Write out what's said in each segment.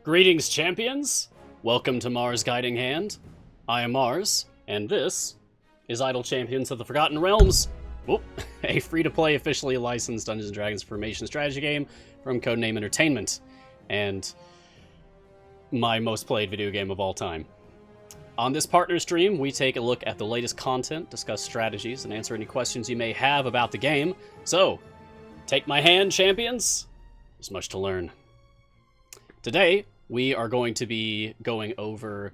Greetings, champions! Welcome to Mars Guiding Hand. I am Mars, and this is Idle Champions of the Forgotten Realms. Whoop. A free-to-play, officially licensed Dungeons & Dragons formation strategy game from Codename Entertainment, and my most played video game of all time. On this partner stream, we take a look at the latest content, discuss strategies, and answer any questions you may have about the game. So, take my hand, champions! There's much to learn. Today, we are going to be going over,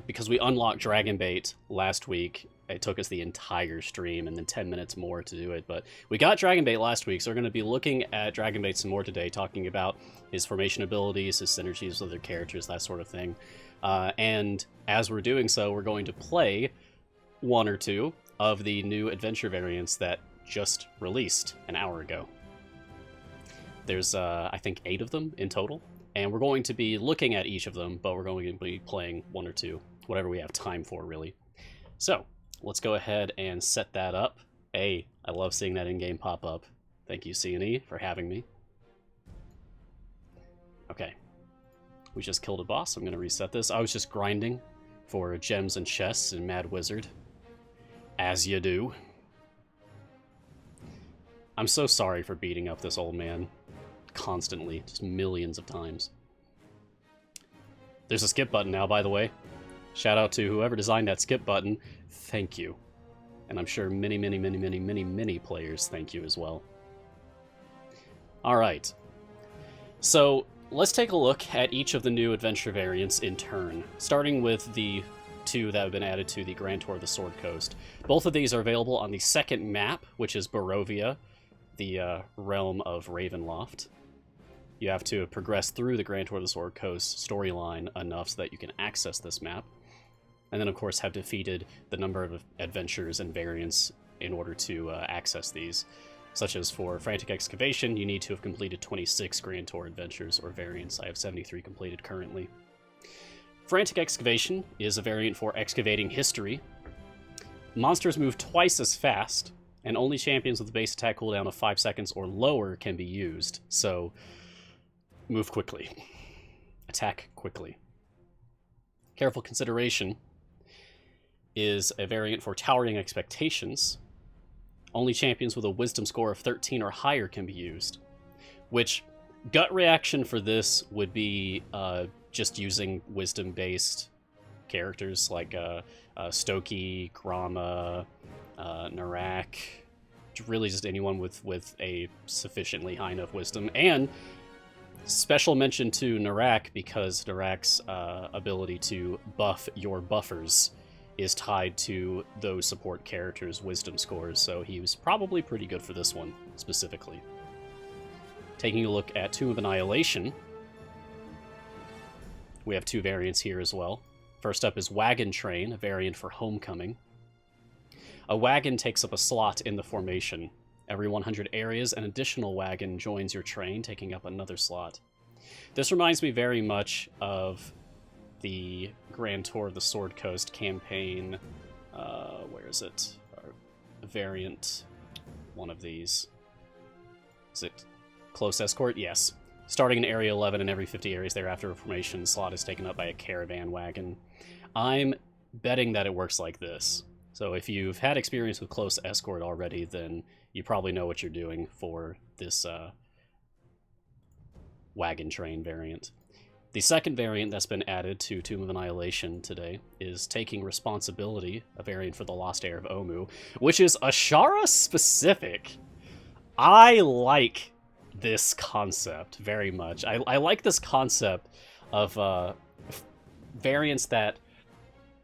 because we unlocked Dragon Bait last week. It took us the entire stream and then 10 minutes more to do it, but we got Dragon Bait last week, so we're going to be looking at Dragon Bait some more today, talking about his formation abilities, his synergies with other characters, that sort of thing. And as we're doing so, we're going to play one or two of the new adventure variants that just released an hour ago. There's, I think, 8 of them in total. And we're going to be looking at each of them, but we're going to be playing one or two, whatever we have time for, really. So, let's go ahead and set that up. Hey, I love seeing that in-game pop up. Thank you, C&E, for having me. Okay. We just killed a boss. I'm going to reset this. I was just grinding for gems and chests in Mad Wizard. As you do. I'm so sorry for beating up this old man. Constantly, just millions of times. There's a skip button now, by the way. Shout out to whoever designed that skip button. Thank you. And I'm sure many players thank you as well. Alright. So, let's take a look at each of the new adventure variants in turn, starting with the 2 that have been added to the Grand Tour of the Sword Coast. Both of these are available on the second map, which is Barovia, the realm of Ravenloft. You have to progress through the Grand Tour of the Sword Coast storyline enough so that you can access this map. And then, of course, have defeated the number of adventures and variants in order to access these. Such as for Frantic Excavation, you need to have completed 26 Grand Tour adventures or variants. I have 73 completed currently. Frantic Excavation is a variant for excavating history. Monsters move twice as fast, and only champions with a base attack cooldown of 5 seconds or lower can be used. So, move quickly. Attack quickly. Careful Consideration is a variant for Towering Expectations. Only champions with a wisdom score of 13 or higher can be used. Which, gut reaction for this would be just using wisdom-based characters like Stoki, Grama, Narak, really just anyone with a sufficiently high enough wisdom. And special mention to Narak, because Narak's ability to buff your buffers is tied to those support characters' wisdom scores, so he was probably pretty good for this one, specifically. Taking a look at Tomb of Annihilation, we have 2 variants here as well. First up is Wagon Train, a variant for Homecoming. A wagon takes up a slot in the formation. Every 100 areas, an additional wagon joins your train, taking up another slot. This reminds me very much of the Grand Tour of the Sword Coast campaign. Where is it? Variant. One of these. Is it Close Escort? Yes. Starting in Area 11 and every 50 areas thereafter, a formation slot is taken up by a caravan wagon. I'm betting that it works like this. So if you've had experience with Close Escort already, then you probably know what you're doing for this Wagon Train variant. The second variant that's been added to Tomb of Annihilation today is Taking Responsibility, a variant for the Lost Heir of Omu, which is Ashara specific. I like this concept very much. I like this concept of variants that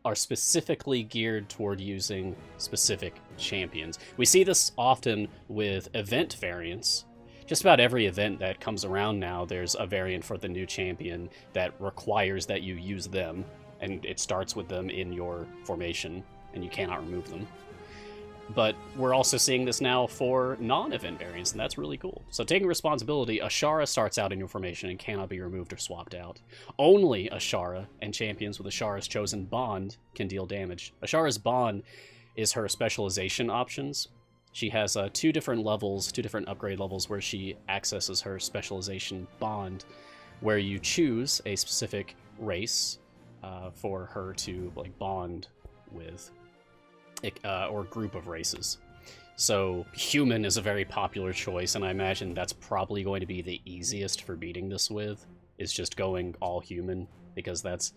are specifically geared toward using specific champions. We see this often with event variants. Just about every event that comes around now, there's a variant for the new champion that requires that you use them, and it starts with them in your formation, and you cannot remove them. But we're also seeing this now for non-event variants, and that's really cool. So Taking Responsibility, Ashara starts out in your formation and cannot be removed or swapped out. Only Ashara and champions with Ashara's chosen bond can deal damage. Ashara's bond is her specialization options. She has 2 different levels, 2 different upgrade levels where she accesses her specialization bond. where you choose a specific race for her to like bond with, or group of races. So human is a very popular choice, and I imagine that's probably going to be the easiest for beating this with, is just going all human, because that's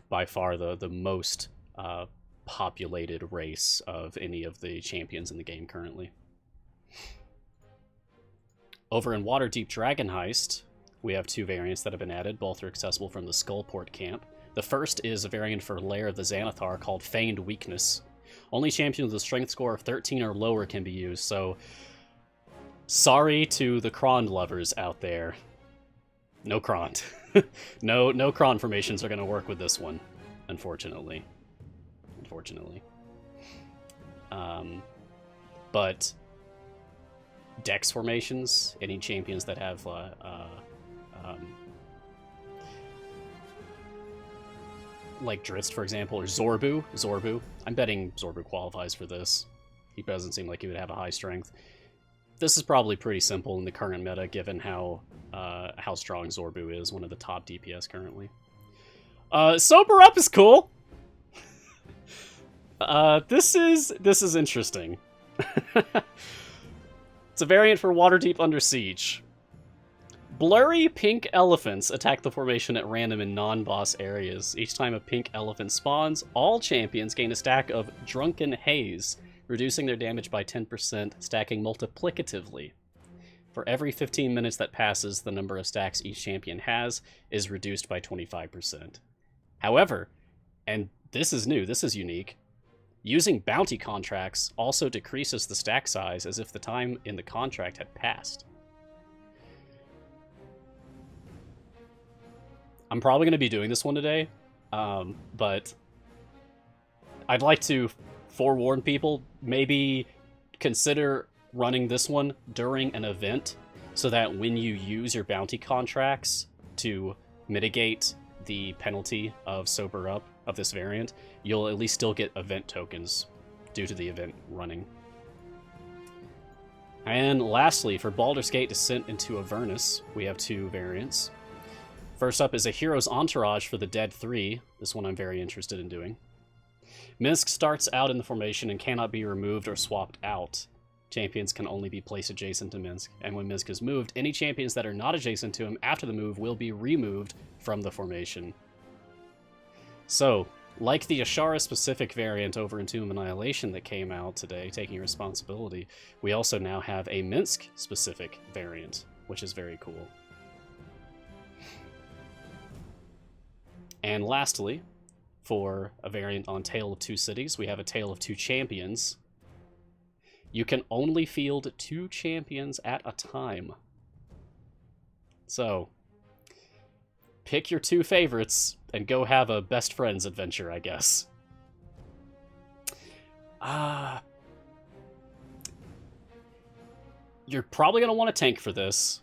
by far the most populated race of any of the champions in the game currently. Over in Waterdeep Dragon Heist, we have 2 variants that have been added. Both are accessible from the Skullport camp. The first is a variant for Lair of the Xanathar called Feigned Weakness. Only champions with a strength score of 13 or lower can be used, so sorry to the Krond lovers out there. No Krond. no Krond formations are going to work with this one, unfortunately. But Dex formations, any champions that have like Drizzt, for example, or Zorbu. I'm betting Zorbu qualifies for this. He doesn't seem like he would have a high strength. This is probably pretty simple in the current meta, given how strong Zorbu is, one of the top DPS currently. Sober Up is cool. This is interesting. It's a variant for Waterdeep Under Siege. Blurry pink elephants attack the formation at random in non-boss areas. Each time a pink elephant spawns, all champions gain a stack of Drunken Haze, reducing their damage by 10%, stacking multiplicatively. For every 15 minutes that passes, the number of stacks each champion has is reduced by 25%. However, and this is new, this is unique, using bounty contracts also decreases the stack size as if the time in the contract had passed. I'm probably going to be doing this one today, but I'd like to forewarn people, maybe consider running this one during an event so that when you use your bounty contracts to mitigate the penalty of Sober Up of this variant, you'll at least still get event tokens due to the event running. And lastly, for Baldur's Gate Descent into Avernus, we have 2 variants. First up is a Hero's Entourage for the Dead 3. This one I'm very interested in doing. Minsc starts out in the formation and cannot be removed or swapped out. Champions can only be placed adjacent to Minsc, and when Minsc is moved, any champions that are not adjacent to him after the move will be removed from the formation. So, like the Ashara-specific variant over in Tomb of Annihilation that came out today, Taking Responsibility, we also now have a Minsc-specific variant, which is very cool. And lastly, for a variant on Tale of Two Cities, we have a Tale of Two Champions. You can only field 2 champions at a time. So, pick your 2 favorites and go have a best friends adventure, I guess. You're probably going to want a tank for this.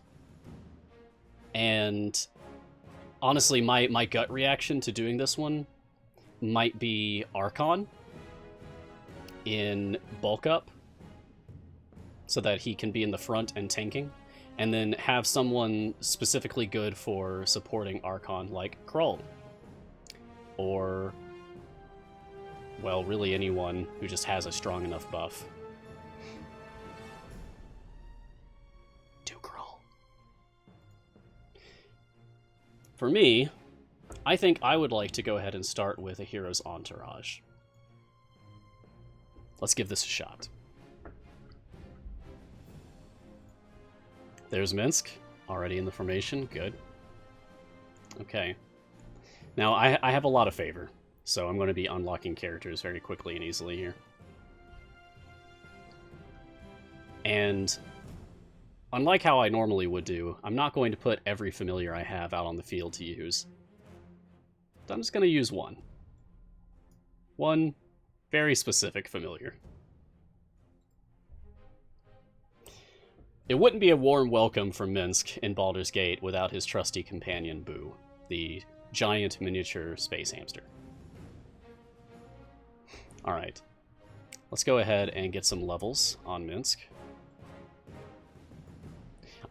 And honestly, my gut reaction to doing this one might be Archon in bulk up, so that he can be in the front and tanking, and then have someone specifically good for supporting Archon like Krull. Or, well, really anyone who just has a strong enough buff. Do Krull. For me, I think I would like to go ahead and start with a Hero's Entourage. Let's give this a shot. There's Minsc, already in the formation, good. Okay. Now, I have a lot of favor, so I'm going to be unlocking characters very quickly and easily here. And unlike how I normally would do, I'm not going to put every familiar I have out on the field to use. I'm just going to use one. One very specific familiar. It wouldn't be a warm welcome for Minsc in Baldur's Gate without his trusty companion, Boo, the giant miniature space hamster. Alright. Let's go ahead and get some levels on Minsc.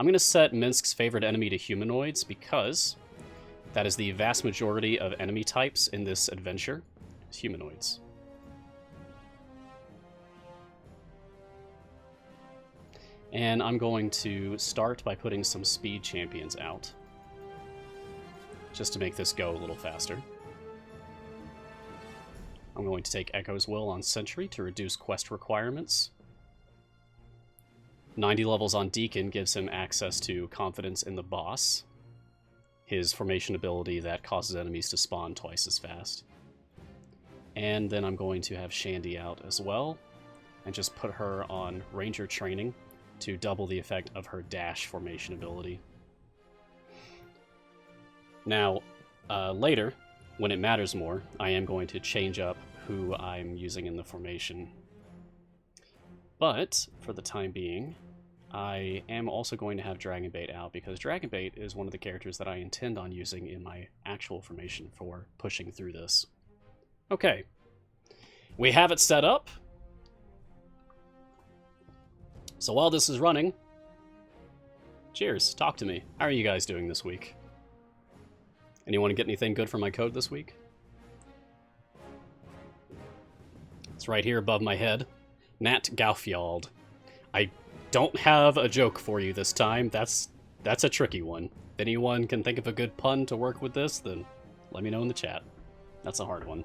I'm going to set Minsk's favorite enemy to humanoids because that is the vast majority of enemy types in this adventure, is humanoids. And I'm going to start by putting some speed champions out, just to make this go a little faster. I'm going to take Echo's Will on Sentry to reduce quest requirements. 90 levels on Deacon gives him access to Confidence in the Boss, his formation ability that causes enemies to spawn twice as fast. And then I'm going to have Shandy out as well, and just put her on Ranger Training to double the effect of her dash formation ability. Now, later, when it matters more, I am going to change up who I'm using in the formation. But, for the time being, I am also going to have Dragonbait out, because Dragonbait is one of the characters that I intend on using in my actual formation for pushing through this. Okay. We have it set up. So while this is running, cheers, talk to me. How are you guys doing this week? Anyone get anything good from my code this week? It's right here above my head. Nat Gaufjald. I don't have a joke for you this time. That's a tricky one. If anyone can think of a good pun to work with this, then let me know in the chat. That's a hard one.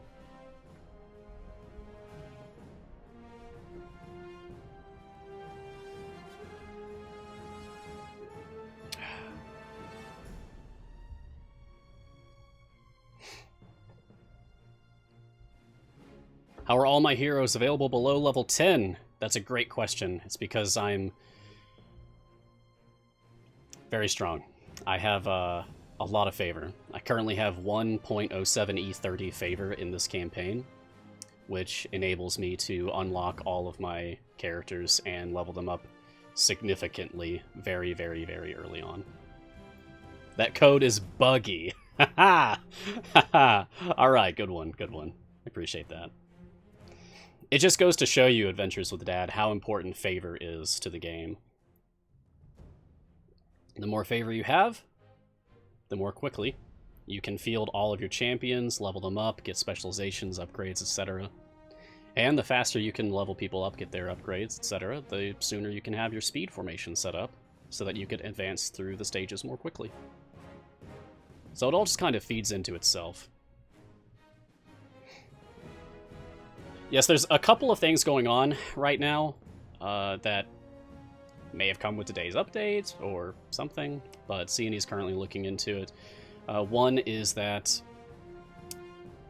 How are all my heroes available below level 10? That's a great question. It's because I'm very strong. I have a lot of favor. I currently have 1.07 E30 favor in this campaign, which enables me to unlock all of my characters and level them up significantly very, very, very early on. That code is buggy. Ha ha! Ha ha! Alright, good one, good one. I appreciate that. It just goes to show you, Adventures with Dad, how important favor is to the game. The more favor you have, the more quickly you can field all of your champions, level them up, get specializations, upgrades, etc. And the faster you can level people up, get their upgrades, etc., the sooner you can have your speed formation set up so that you can advance through the stages more quickly. So it all just kind of feeds into itself. Yes, there's a couple of things going on right now that may have come with today's update or something, but C&E is currently looking into it. One is that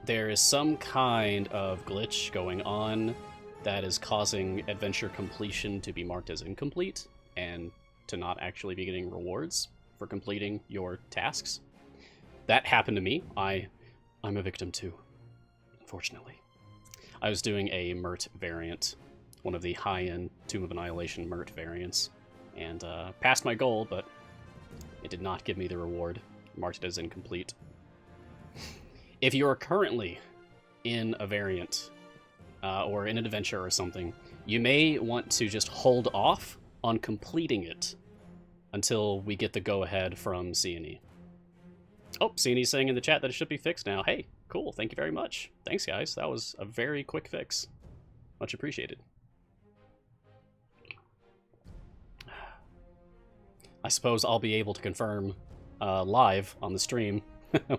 there is some kind of glitch going on that is causing adventure completion to be marked as incomplete and to not actually be getting rewards for completing your tasks. That happened to me. I'm a victim too, unfortunately. I was doing a Mert variant, one of the high-end Tomb of Annihilation Mert variants, and passed my goal, but it did not give me the reward, marked it as incomplete. If you are currently in a variant, or in an adventure or something, you may want to just hold off on completing it until we get the go-ahead from C&E. Oh, C&E's saying in the chat that it should be fixed now. Hey, cool, thank you very much. Thanks, guys. That was a very quick fix. Much appreciated. I suppose I'll be able to confirm live on the stream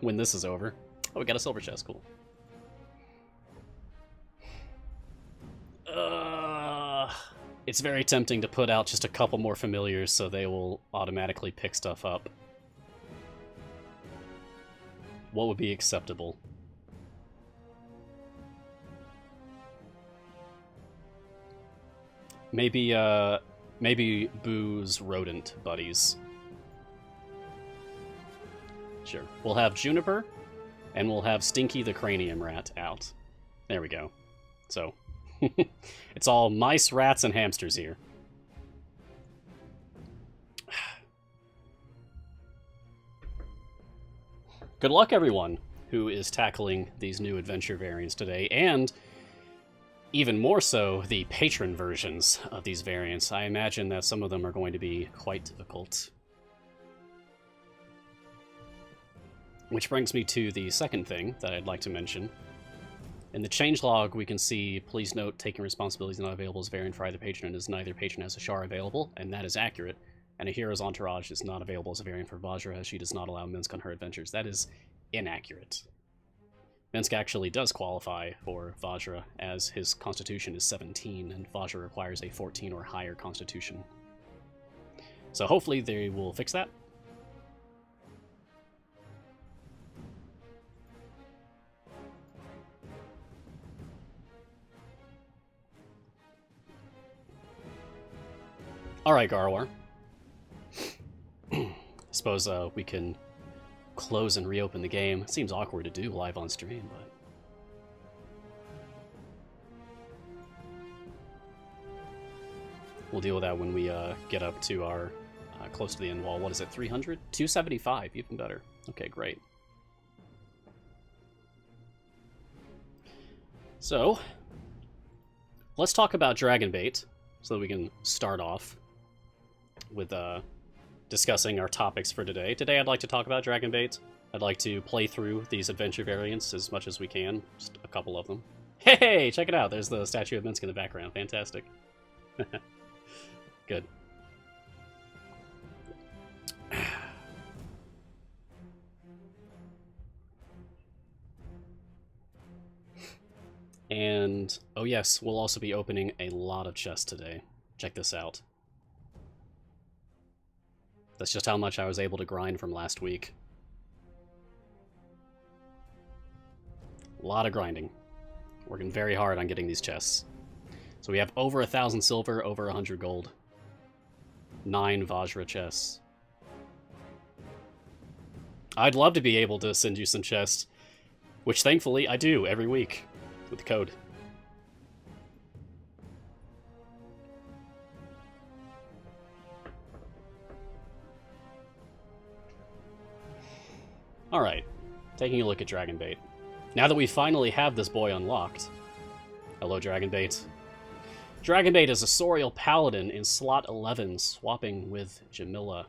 when this is over. Oh, we got a silver chest, cool. It's very tempting to put out just a couple more familiars so they will automatically pick stuff up. What would be acceptable? Maybe Boo's rodent buddies. Sure. We'll have Juniper, and we'll have Stinky the Cranium Rat out. There we go. So, it's all mice, rats, and hamsters here. Good luck, everyone who is tackling these new adventure variants today, and even more so, the patron versions of these variants. I imagine that some of them are going to be quite difficult. Which brings me to the second thing that I'd like to mention. In the changelog, we can see, please note, taking responsibilities not available is variant for either patron, and as neither patron has a Shar available, and that is accurate, and a hero's entourage is not available as a variant for Vajra, as she does not allow Minsk on her adventures. That is inaccurate. Minsk actually does qualify for Vajra, as his constitution is 17, and Vajra requires a 14 or higher constitution. So hopefully they will fix that. Alright, Garwar. Suppose we can close and reopen the game. It seems awkward to do live on stream, but... we'll deal with that when we get up to our close to the end wall. What is it, 300? 275, even better. Okay, great. So, let's talk about Dragon Bait, so that we can start off with discussing our topics for today. Today I'd like to talk about Dragon Bait. I'd like to play through these adventure variants as much as we can, just a couple of them. Hey, check it out, there's the statue of Minsk in the background, fantastic. Good. And, oh yes, we'll also be opening a lot of chests today. Check this out. That's just how much I was able to grind from last week. A lot of grinding. Working very hard on getting these chests. So we have over 1,000 silver, over 100 gold. 9 Vajra chests. I'd love to be able to send you some chests, which thankfully I do every week with the code. Alright, taking a look at Dragon Bait. Now that we finally have this boy unlocked... Hello, Dragon Bait. Dragon Bait is a Sorial Paladin in slot 11, swapping with Jamila.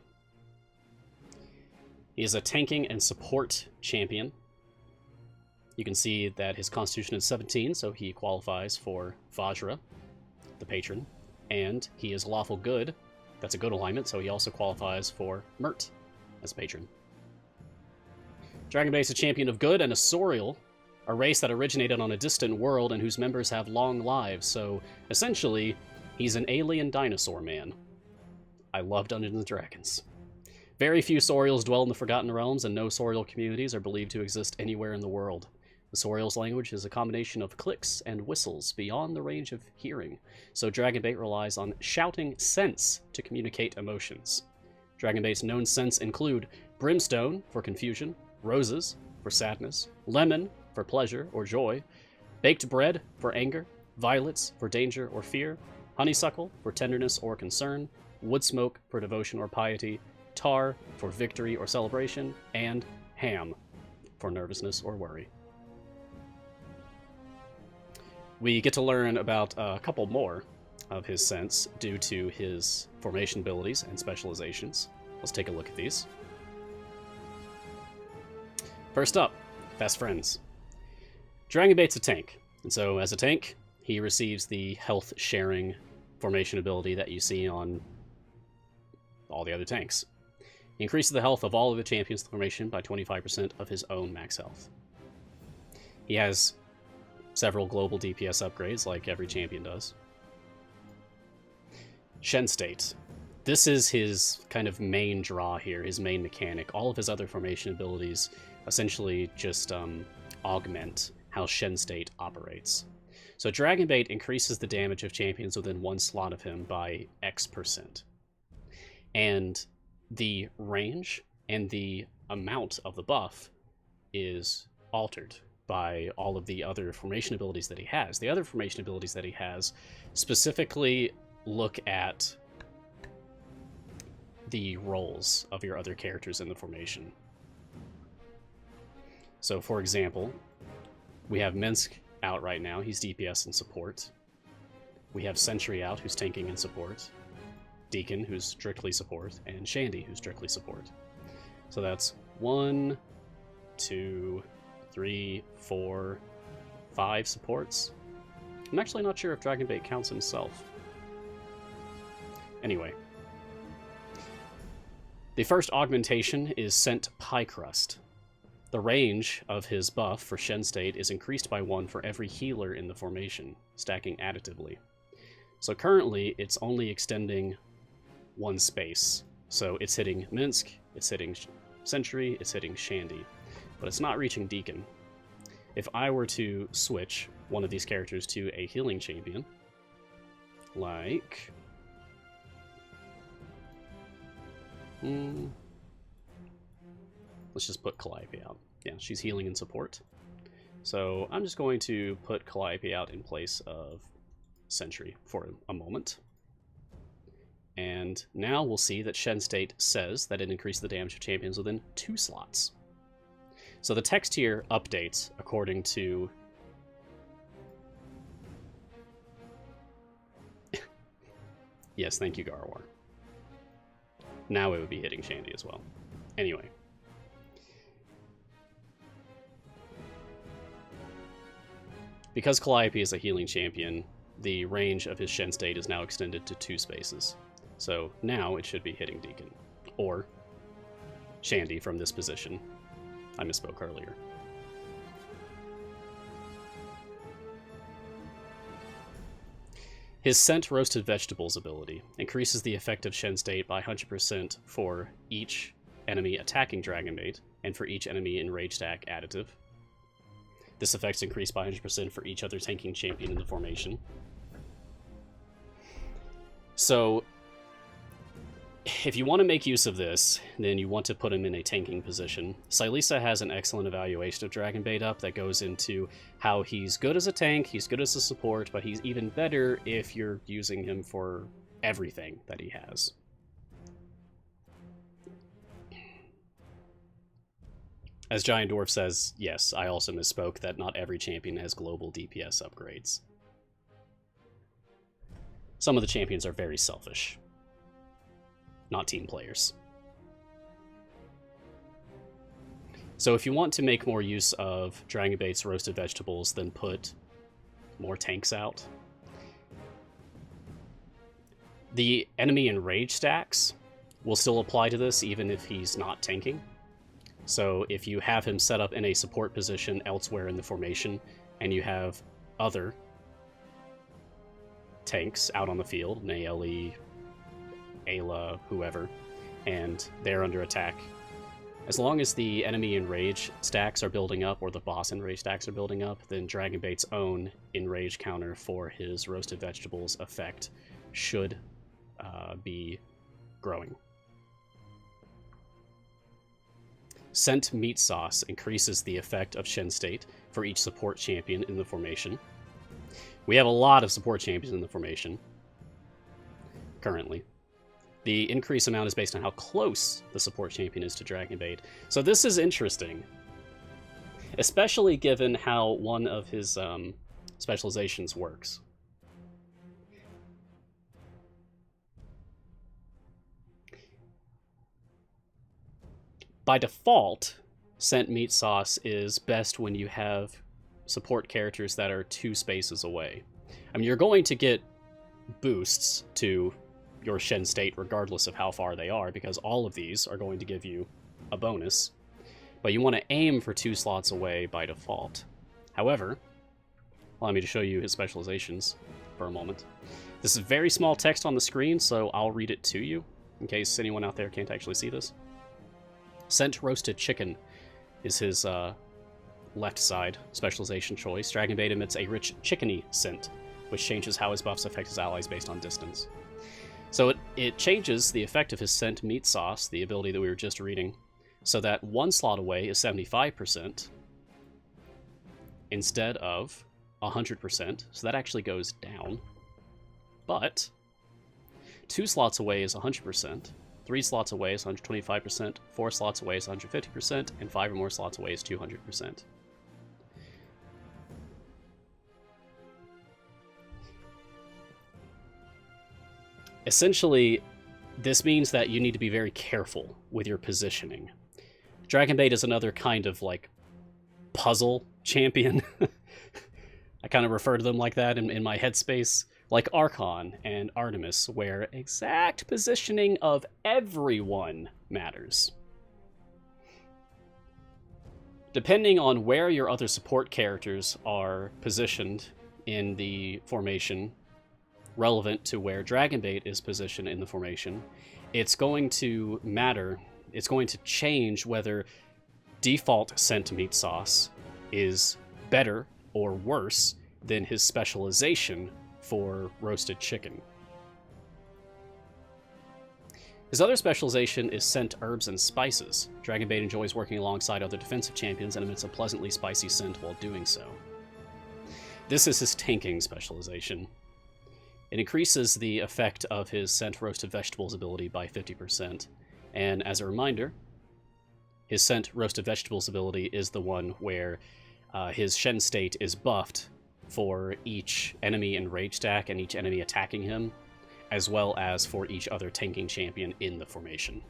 He is a tanking and support champion. You can see that his constitution is 17, so he qualifies for Vajra, the patron. And he is lawful good. That's a good alignment, so he also qualifies for Mert as a patron. Dragon Bait is a champion of good and a Sorial, a race that originated on a distant world and whose members have long lives, so essentially, he's an alien dinosaur man. I love Dungeons & Dragons. Very few Sorials dwell in the Forgotten Realms, and no Sorial communities are believed to exist anywhere in the world. The Sorial's language is a combination of clicks and whistles beyond the range of hearing, so Dragon Bait relies on shouting scents to communicate emotions. Dragon Bait's known scents include brimstone for confusion, roses for sadness, lemon for pleasure or joy, baked bread for anger, violets for danger or fear, honeysuckle for tenderness or concern, wood smoke for devotion or piety, tar for victory or celebration, and ham for nervousness or worry. We get to learn about a couple more of his scents due to his formation abilities and specializations. Let's take a look at these. First up, Best Friends. Dragon Bait's a tank, and so as a tank, he receives the health sharing formation ability that you see on all the other tanks. He increases the health of all of the champions in the formation by 25% of his own max health. He has several global DPS upgrades, like every champion does. Shen State. This is his kind of main draw here, his main mechanic. All of his other formation abilities essentially just augment how Shen State operates. So Dragon Bait increases the damage of champions within one slot of him by X%. And the range and the amount of the buff is altered by all of the other formation abilities that he has. The other formation abilities that he has specifically look at the roles of your other characters in the formation. So, for example, we have Minsk out right now. He's DPS and support. We have Sentry out, who's tanking and support. Deacon, who's strictly support. And Shandy, who's strictly support. So that's 1, 2, 3, 4, 5 supports. I'm actually not sure if Dragonbait counts himself. Anyway. The first augmentation is Scent Pie Crust. The range of his buff for Shen State is increased by 1 for every healer in the formation, stacking additively. So currently, it's only extending 1 space. So it's hitting Minsk, it's hitting Sentry, it's hitting Shandy, but it's not reaching Deacon. If I were to switch one of these characters to a healing champion, like... let's just put Calliope out. Yeah, she's healing and support. So I'm just going to put Calliope out in place of Sentry for a moment. And now we'll see that Shen State says that it increases the damage of champions within 2 slots. So the text here updates according to... Yes, thank you, Garwar. Now it would be hitting Shandy as well. Anyway. Because Calliope is a healing champion, the range of his Shen State is now extended to 2 spaces. So now it should be hitting Deacon. Or Shandy from this position. I misspoke earlier. His Scent Roasted Vegetables ability increases the effective Shen State by 100% for each enemy attacking Dragonbait, and for each enemy in Rage Stack additive. This effect's increased by 100% for each other tanking champion in the formation. So, if you want to make use of this, then you want to put him in a tanking position. Silisa has an excellent evaluation of Dragonbait up that goes into how he's good as a tank, he's good as a support, but he's even better if you're using him for everything that he has. As Giant Dwarf says, yes, I also misspoke that not every champion has global DPS upgrades. Some of the champions are very selfish. Not team players. So if you want to make more use of Dragonbait's roasted vegetables, then put more tanks out. The enemy in rage stacks will still apply to this even if he's not tanking. So if you have him set up in a support position elsewhere in the formation, and you have other tanks out on the field, Naeli, Ayla, whoever, and they're under attack, as long as the enemy enrage stacks are building up, or the boss enrage stacks are building up, then Dragonbait's own enrage counter for his roasted vegetables effect should be growing. Scent Meat Sauce increases the effect of Shen State for each support champion in the formation. We have a lot of support champions in the formation currently. The increase amount is based on how close the support champion is to Dragonbait. So this is interesting, especially given how one of his specializations works. By default, Scent Meat Sauce is best when you have support characters that are 2 spaces away. I mean, you're going to get boosts to your Shen State regardless of how far they are, because all of these are going to give you a bonus, but you want to aim for 2 slots away by default. However, allow me to show you his specializations for a moment. This is very small text on the screen, so I'll read it to you in case anyone out there can't actually see this. Scent Roasted Chicken is his left side specialization choice. Dragonbait emits a rich chickeny scent, which changes how his buffs affect his allies based on distance. So it changes the effect of his Scent Meat Sauce, the ability that we were just reading, so that 1 slot away is 75% instead of 100%, so that actually goes down. But 2 slots away is 100%, 3 slots away is 125%, 4 slots away is 150%, and 5 or more slots away is 200%. Essentially, this means that you need to be very careful with your positioning. Dragonbait is another kind of, like, puzzle champion. I kind of refer to them like that in my headspace. Like Archon and Artemis, where exact positioning of everyone matters. Depending on where your other support characters are positioned in the formation, relevant to where Dragonbait is positioned in the formation, it's going to matter. It's going to change whether default scent meat sauce is better or worse than his specialization for roasted chicken. His other specialization is scent herbs and spices. Dragonbait enjoys working alongside other defensive champions and emits a pleasantly spicy scent while doing so. This is his tanking specialization. It increases the effect of his scent roasted vegetables ability by 50%. And as a reminder, his scent roasted vegetables ability is the one where his Shen state is buffed for each enemy in rage stack and each enemy attacking him, as well as for each other tanking champion in the formation.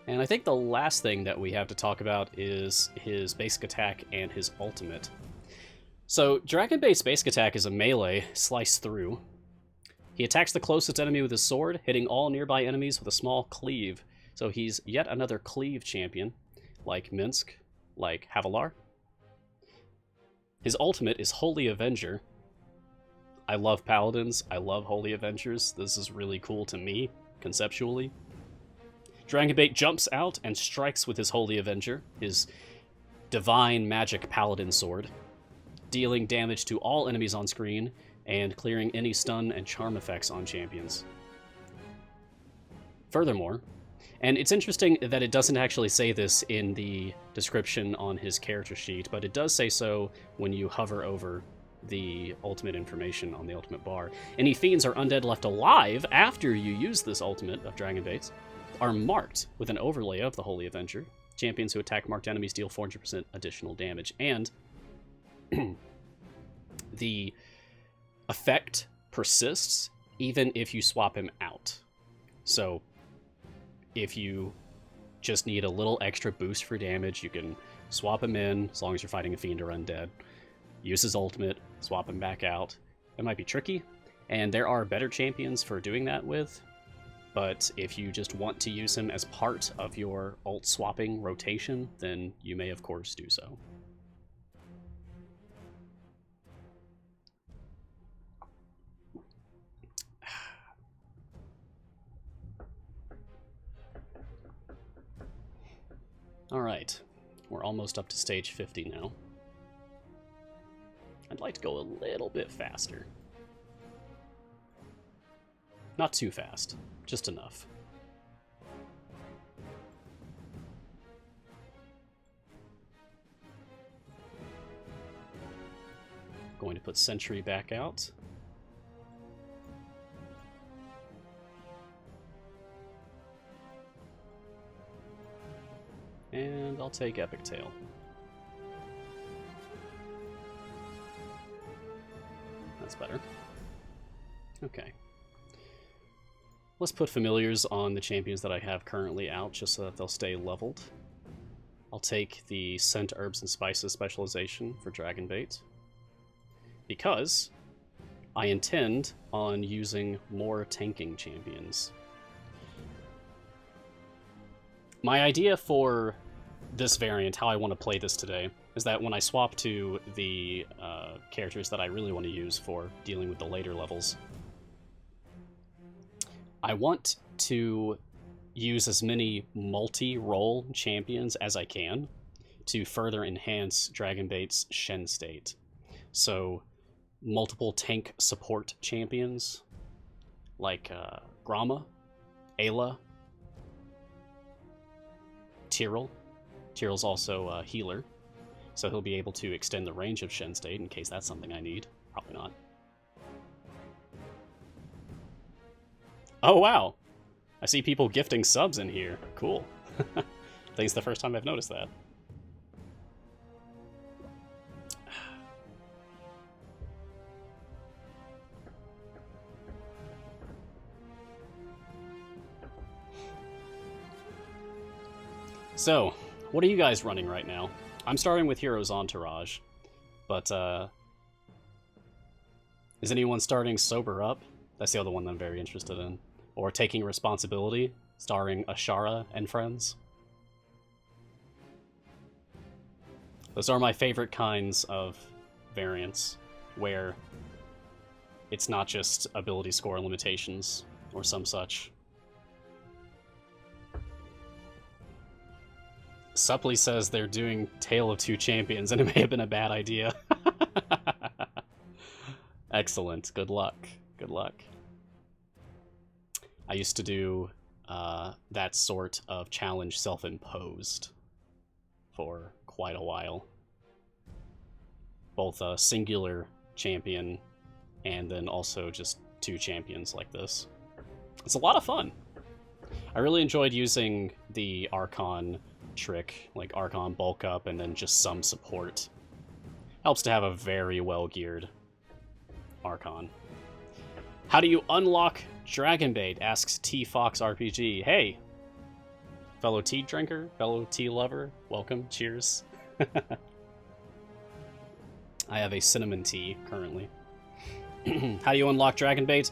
And I think the last thing that we have to talk about is his basic attack and his ultimate. So Dragonbait's basic attack is a melee slice through. He attacks the closest enemy with his sword, hitting all nearby enemies with a small cleave. So he's yet another cleave champion, like Minsk, like Havalar. His ultimate is Holy Avenger. I love Paladins. I love Holy Avengers. This is really cool to me, conceptually. Dragonbait jumps out and strikes with his Holy Avenger, his divine magic paladin sword, dealing damage to all enemies on screen and clearing any stun and charm effects on champions. Furthermore, and it's interesting that it doesn't actually say this in the description on his character sheet, but it does say so when you hover over the ultimate information on the ultimate bar. Any fiends or undead left alive after you use this ultimate of Dragonbait's are marked with an overlay of the Holy Avenger. Champions who attack marked enemies deal 400% additional damage, and the effect persists even if you swap him out. So if you just need a little extra boost for damage, you can swap him in as long as you're fighting a fiend or undead. Use his ultimate, swap him back out. It might be tricky, and there are better champions for doing that with, but if you just want to use him as part of your ult swapping rotation, then you may of course do so. Alright, we're almost up to stage 50 now. I'd like to go a little bit faster. Not too fast, just enough. Going to put Sentry back out. And I'll take Epic Tail. That's better. Okay. Let's put familiars on the champions that I have currently out, just so that they'll stay leveled. I'll take the Scent Herbs and Spices specialization for Dragonbait, because I intend on using more tanking champions. My idea for this variant, how I want to play this today, is that when I swap to the characters that I really want to use for dealing with the later levels, I want to use as many multi-role champions as I can to further enhance Dragonbait's Shen state. So, multiple tank support champions, like Gromma, Ayla, Tyrell. Tyrell's also a healer, so he'll be able to extend the range of Shen state in case that's something I need. Probably not. Oh, wow. I see people gifting subs in here. Cool. I think it's the first time I've noticed that. So, what are you guys running right now? I'm starting with Heroes Entourage, but is anyone starting Sober Up? That's the other one that I'm very interested in. Or Taking Responsibility, starring Ashara and friends. Those are my favorite kinds of variants, where it's not just ability score limitations or some such. Supply says they're doing Tale of Two Champions, and it may have been a bad idea. Excellent. Good luck. Good luck. I used to do that sort of challenge self-imposed for quite a while. Both a singular champion and then also just two champions like this. It's a lot of fun. I really enjoyed using the Archon trick, like Archon bulk up and then just some support. Helps to have a very well-geared Archon. How do you unlock Dragonbait? Asks T Fox RPG. Hey, fellow tea drinker, fellow tea lover, welcome, cheers. I have a cinnamon tea currently. How do you unlock Dragonbait?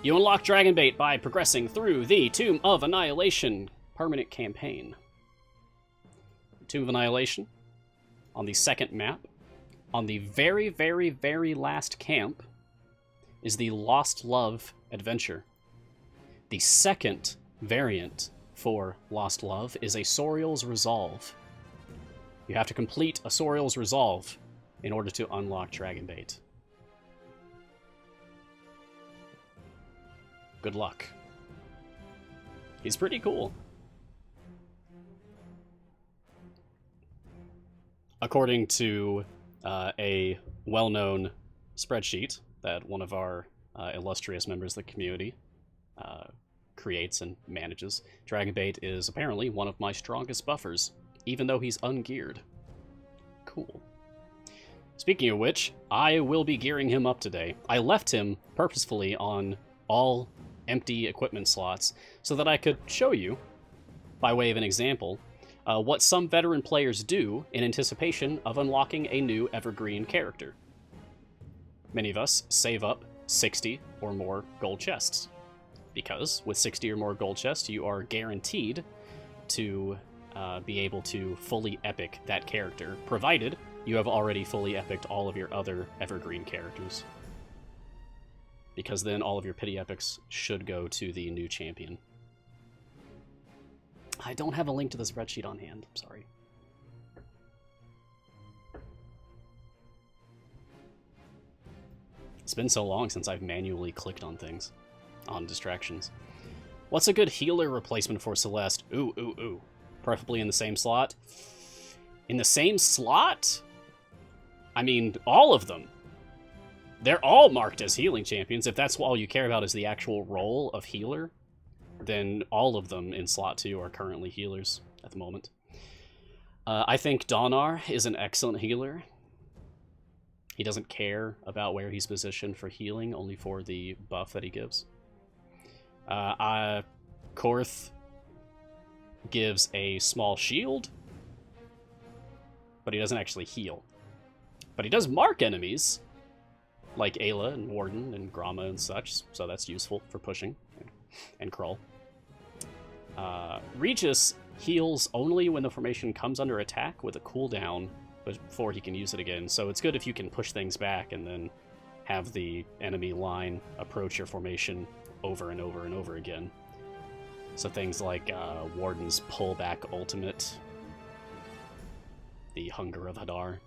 You unlock Dragonbait by progressing through the Tomb of Annihilation permanent campaign. Tomb of Annihilation, on the second map, on the very, very, very last camp, is the Lost Love adventure. The second variant for Lost Love is a Soriel's Resolve. You have to complete a Soriel's Resolve in order to unlock Dragonbait. Good luck. He's pretty cool. According to a well-known spreadsheet that one of our illustrious members of the community creates and manages, Dragonbait is apparently one of my strongest buffers, even though he's ungeared. Cool. Speaking of which, I will be gearing him up today. I left him purposefully on all empty equipment slots so that I could show you, by way of an example, what some veteran players do in anticipation of unlocking a new evergreen character. Many of us save up 60 or more gold chests, because with 60 or more gold chests, you are guaranteed to be able to fully epic that character, provided you have already fully epicked all of your other evergreen characters. Because then all of your pity epics should go to the new champion. I don't have a link to the spreadsheet on hand, I'm sorry. It's been so long since I've manually clicked on things, on distractions. What's a good healer replacement for Celeste? Ooh, ooh, ooh. Preferably in the same slot. In the same slot? I mean, all of them. They're all marked as healing champions. If that's all you care about is the actual role of healer, then all of them in slot 2 are currently healers at the moment. I think Donar is an excellent healer. He doesn't care about where he's positioned for healing, only for the buff that he gives. Korth gives a small shield, but he doesn't actually heal. But he does mark enemies, like Ayla and Warden and Gromma and such, so that's useful for pushing, and Krull. Regis heals only when the formation comes under attack with a cooldown before he can use it again, so it's good if you can push things back and then have the enemy line approach your formation over and over and over again. So things like Warden's pullback ultimate, the Hunger of Hadar,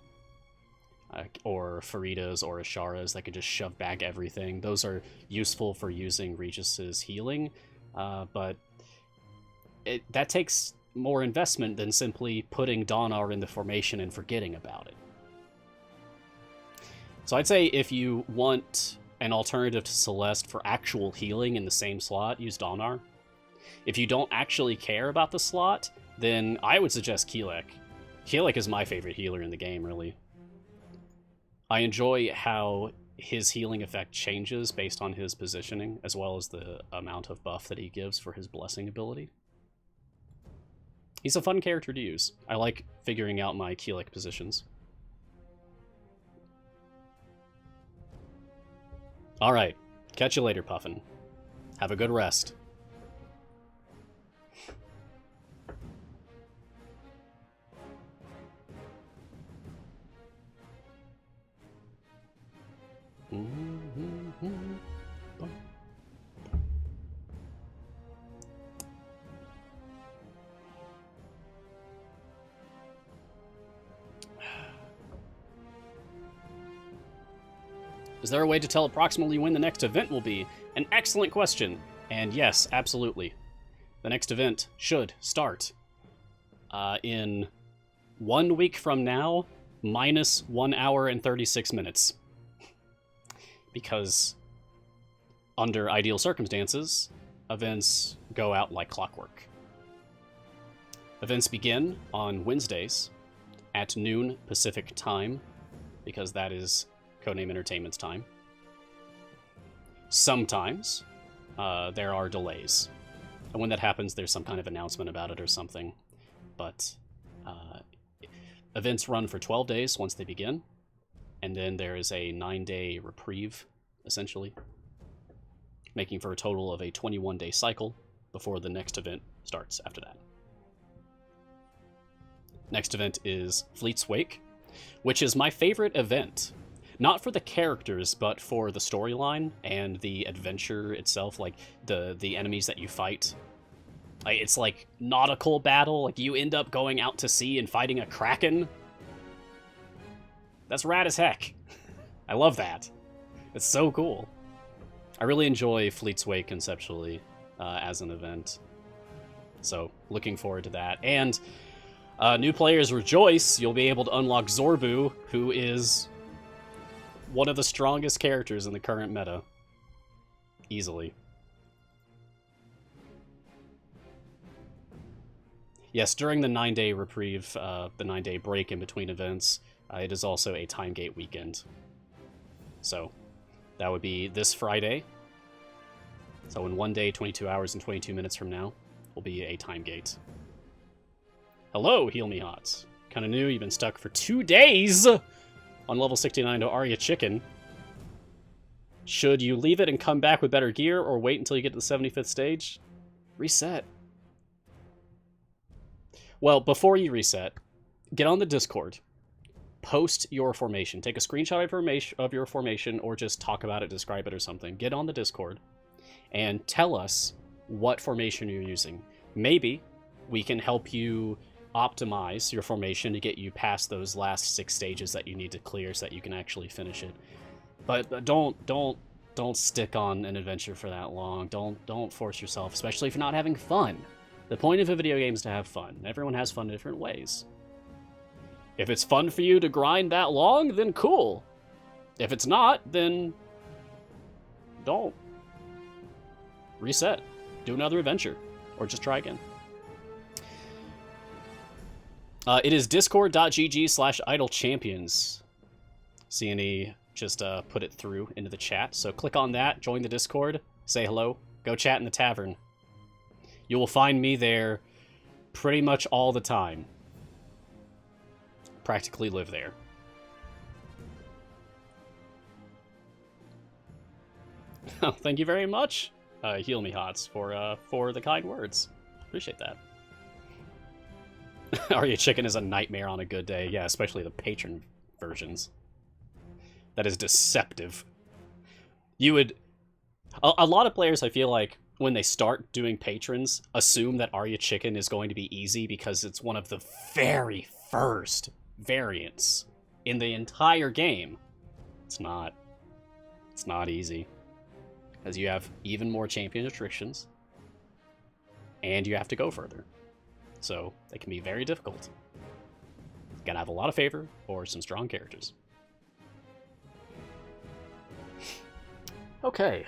or Farida's or Ashara's that can just shove back everything. Those are useful for using Regis's healing, but that takes more investment than simply putting Donar in the formation and forgetting about it. So I'd say if you want an alternative to Celeste for actual healing in the same slot, use Donar. If you don't actually care about the slot, then I would suggest Keelek. Keelek is my favorite healer in the game, really. I enjoy how his healing effect changes based on his positioning, as well as the amount of buff that he gives for his blessing ability. He's a fun character to use. I like figuring out my Keelik positions. Alright, catch you later, Puffin. Have a good rest. Is there a way to tell approximately when the next event will be? An excellent question. And yes, absolutely. The next event should start in 1 week from now, minus 1 hour and 36 minutes. Because under ideal circumstances, events go out like clockwork. Events begin on Wednesdays at noon Pacific time, because that is Codename Entertainment's time. Sometimes there are delays, and when that happens, there's some kind of announcement about it or something. But events run for 12 days once they begin, and then there is a 9-day reprieve, essentially, making for a total of a 21-day cycle before the next event starts after that. Next event is Fleet's Wake, which is my favorite event. Not for the characters, but for the storyline and the adventure itself, like the enemies that you fight. It's like nautical battle, like you end up going out to sea and fighting a kraken. That's rad as heck. I love that. It's so cool. I really enjoy Fleet's Wake conceptually as an event. So, looking forward to that. And new players rejoice, you'll be able to unlock Zorbu, who is one of the strongest characters in the current meta. Easily. Yes, during the 9-day reprieve, the 9-day break in between events, it is also a time gate weekend. So, that would be this Friday. So in 1 day, 22 hours, and 22 minutes from now, will be a time gate. Hello, Heal Me Hots. Kinda new, you've been stuck for 2 days on level 69 to Arya Chicken. Should you leave it and come back with better gear, or wait until you get to the 75th stage? Reset. Well, before you reset, get on the Discord. Post your formation. Take a screenshot of your formation, or just talk about it, describe it or something. Get on the Discord and tell us what formation you're using. Maybe we can help you optimize your formation to get you past those last 6 stages that you need to clear so that you can actually finish it. But don't stick on an adventure for that long. Don't force yourself, especially if you're not having fun. The point of a video game is to have fun. Everyone has fun in different ways. If it's fun for you to grind that long, then cool. If it's not, then don't. Reset. Do another adventure. Or just try again. It is discord.gg/idlechampions. CNE just put it through into the chat. So click on that, join the Discord, say hello, go chat in the tavern. You will find me there pretty much all the time. Practically live there. Thank you very much, Heal Me Hots, for the kind words. Appreciate that. Arya Chicken is a nightmare on a good day. Yeah, especially the patron versions. That is deceptive. You would... A lot of players, I feel like, when they start doing patrons, assume that Arya Chicken is going to be easy because it's one of the very first variants in the entire game. It's not. It's not easy. Because you have even more champion restrictions, and you have to go further. So, it can be very difficult. You gotta have a lot of favor or some strong characters. Okay.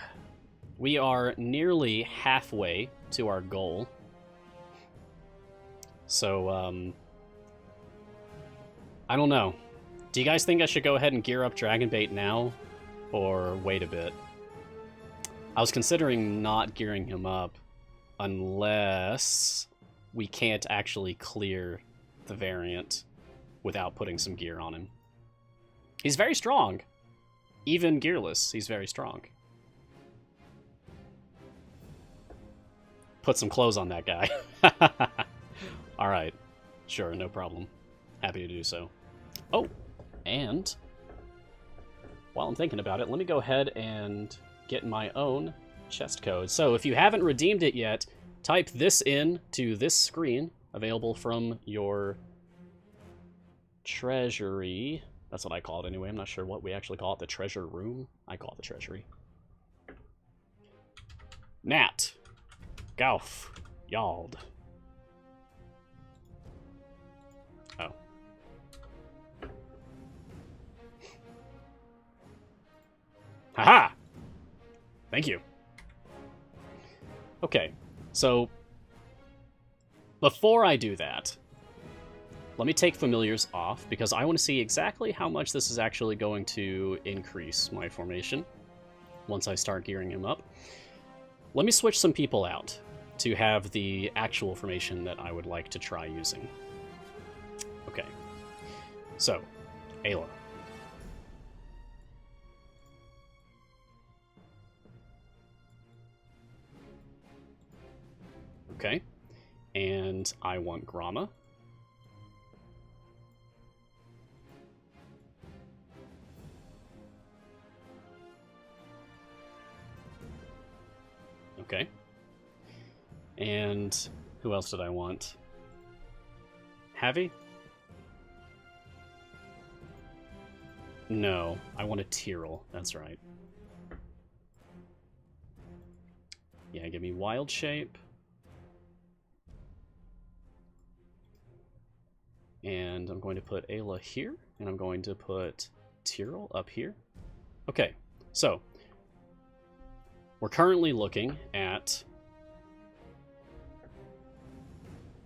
We are nearly halfway to our goal. So, I don't know. Do you guys think I should go ahead and gear up Dragonbait now? Or wait a bit? I was considering not gearing him up unless we can't actually clear the variant without putting some gear on him. He's very strong. Even gearless, he's very strong. Put some clothes on that guy. Alright. Sure, no problem. Happy to do so. Oh, and while I'm thinking about it, let me go ahead and get my own chest code. So if you haven't redeemed it yet, type this in to this screen, available from your treasury. That's what I call it anyway. I'm not sure what we actually call it. The treasure room? I call it the treasury. Nat. Gauf. Yald. Oh. Haha! Thank you. Okay, so before I do that, let me take familiars off, because I want to see exactly how much this is actually going to increase my formation once I start gearing him up. Let me switch some people out to have the actual formation that I would like to try using. Okay, so, Ayla. Okay, and I want Grama. Okay. And who else did I want? Javi? No, I want a Tyrell. That's right. Yeah, give me Wild Shape. And I'm going to put Ayla here, and I'm going to put Tyrell up here. Okay, so we're currently looking at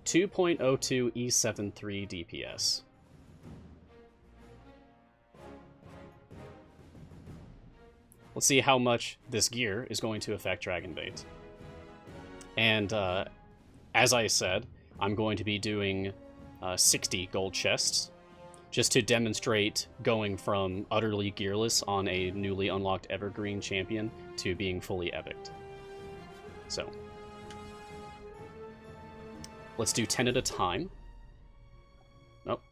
2.02 E73 DPS. Let's see how much this gear is going to affect Dragonbait. And as I said, I'm going to be doing 60 gold chests, just to demonstrate going from utterly gearless on a newly unlocked Evergreen champion to being fully epicked. So, let's do 10 at a time. Nope.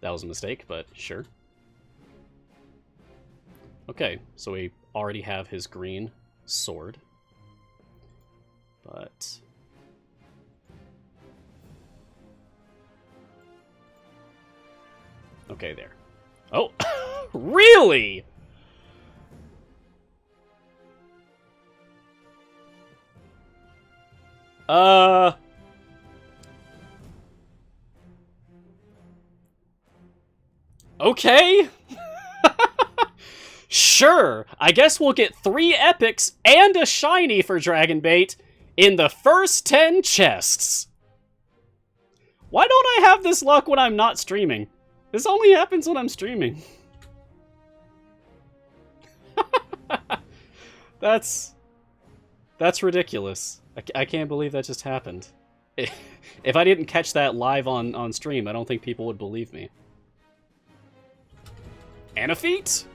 That was a mistake, but sure. Okay, so we already have his green sword. But okay, there. Oh, really? Okay. Sure, I guess we'll get 3 epics and a shiny for Dragonbait in the first 10 chests. Why don't I have this luck when I'm not streaming? This only happens when I'm streaming. That's ridiculous. I can't believe that just happened. If I didn't catch that live on stream, I don't think people would believe me. And a feat!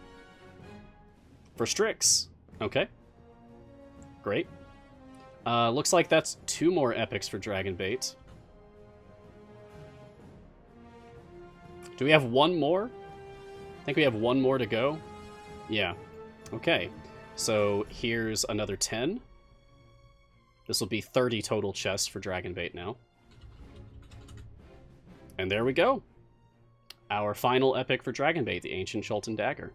For Strix. Okay. Great. Looks like that's 2 more epics for Dragonbait. Do we have 1 more? I think we have 1 more to go. Yeah. Okay. So here's another 10. This will be 30 total chests for Dragonbait now. And there we go. Our final epic for Dragonbait, the Ancient Shulton Dagger.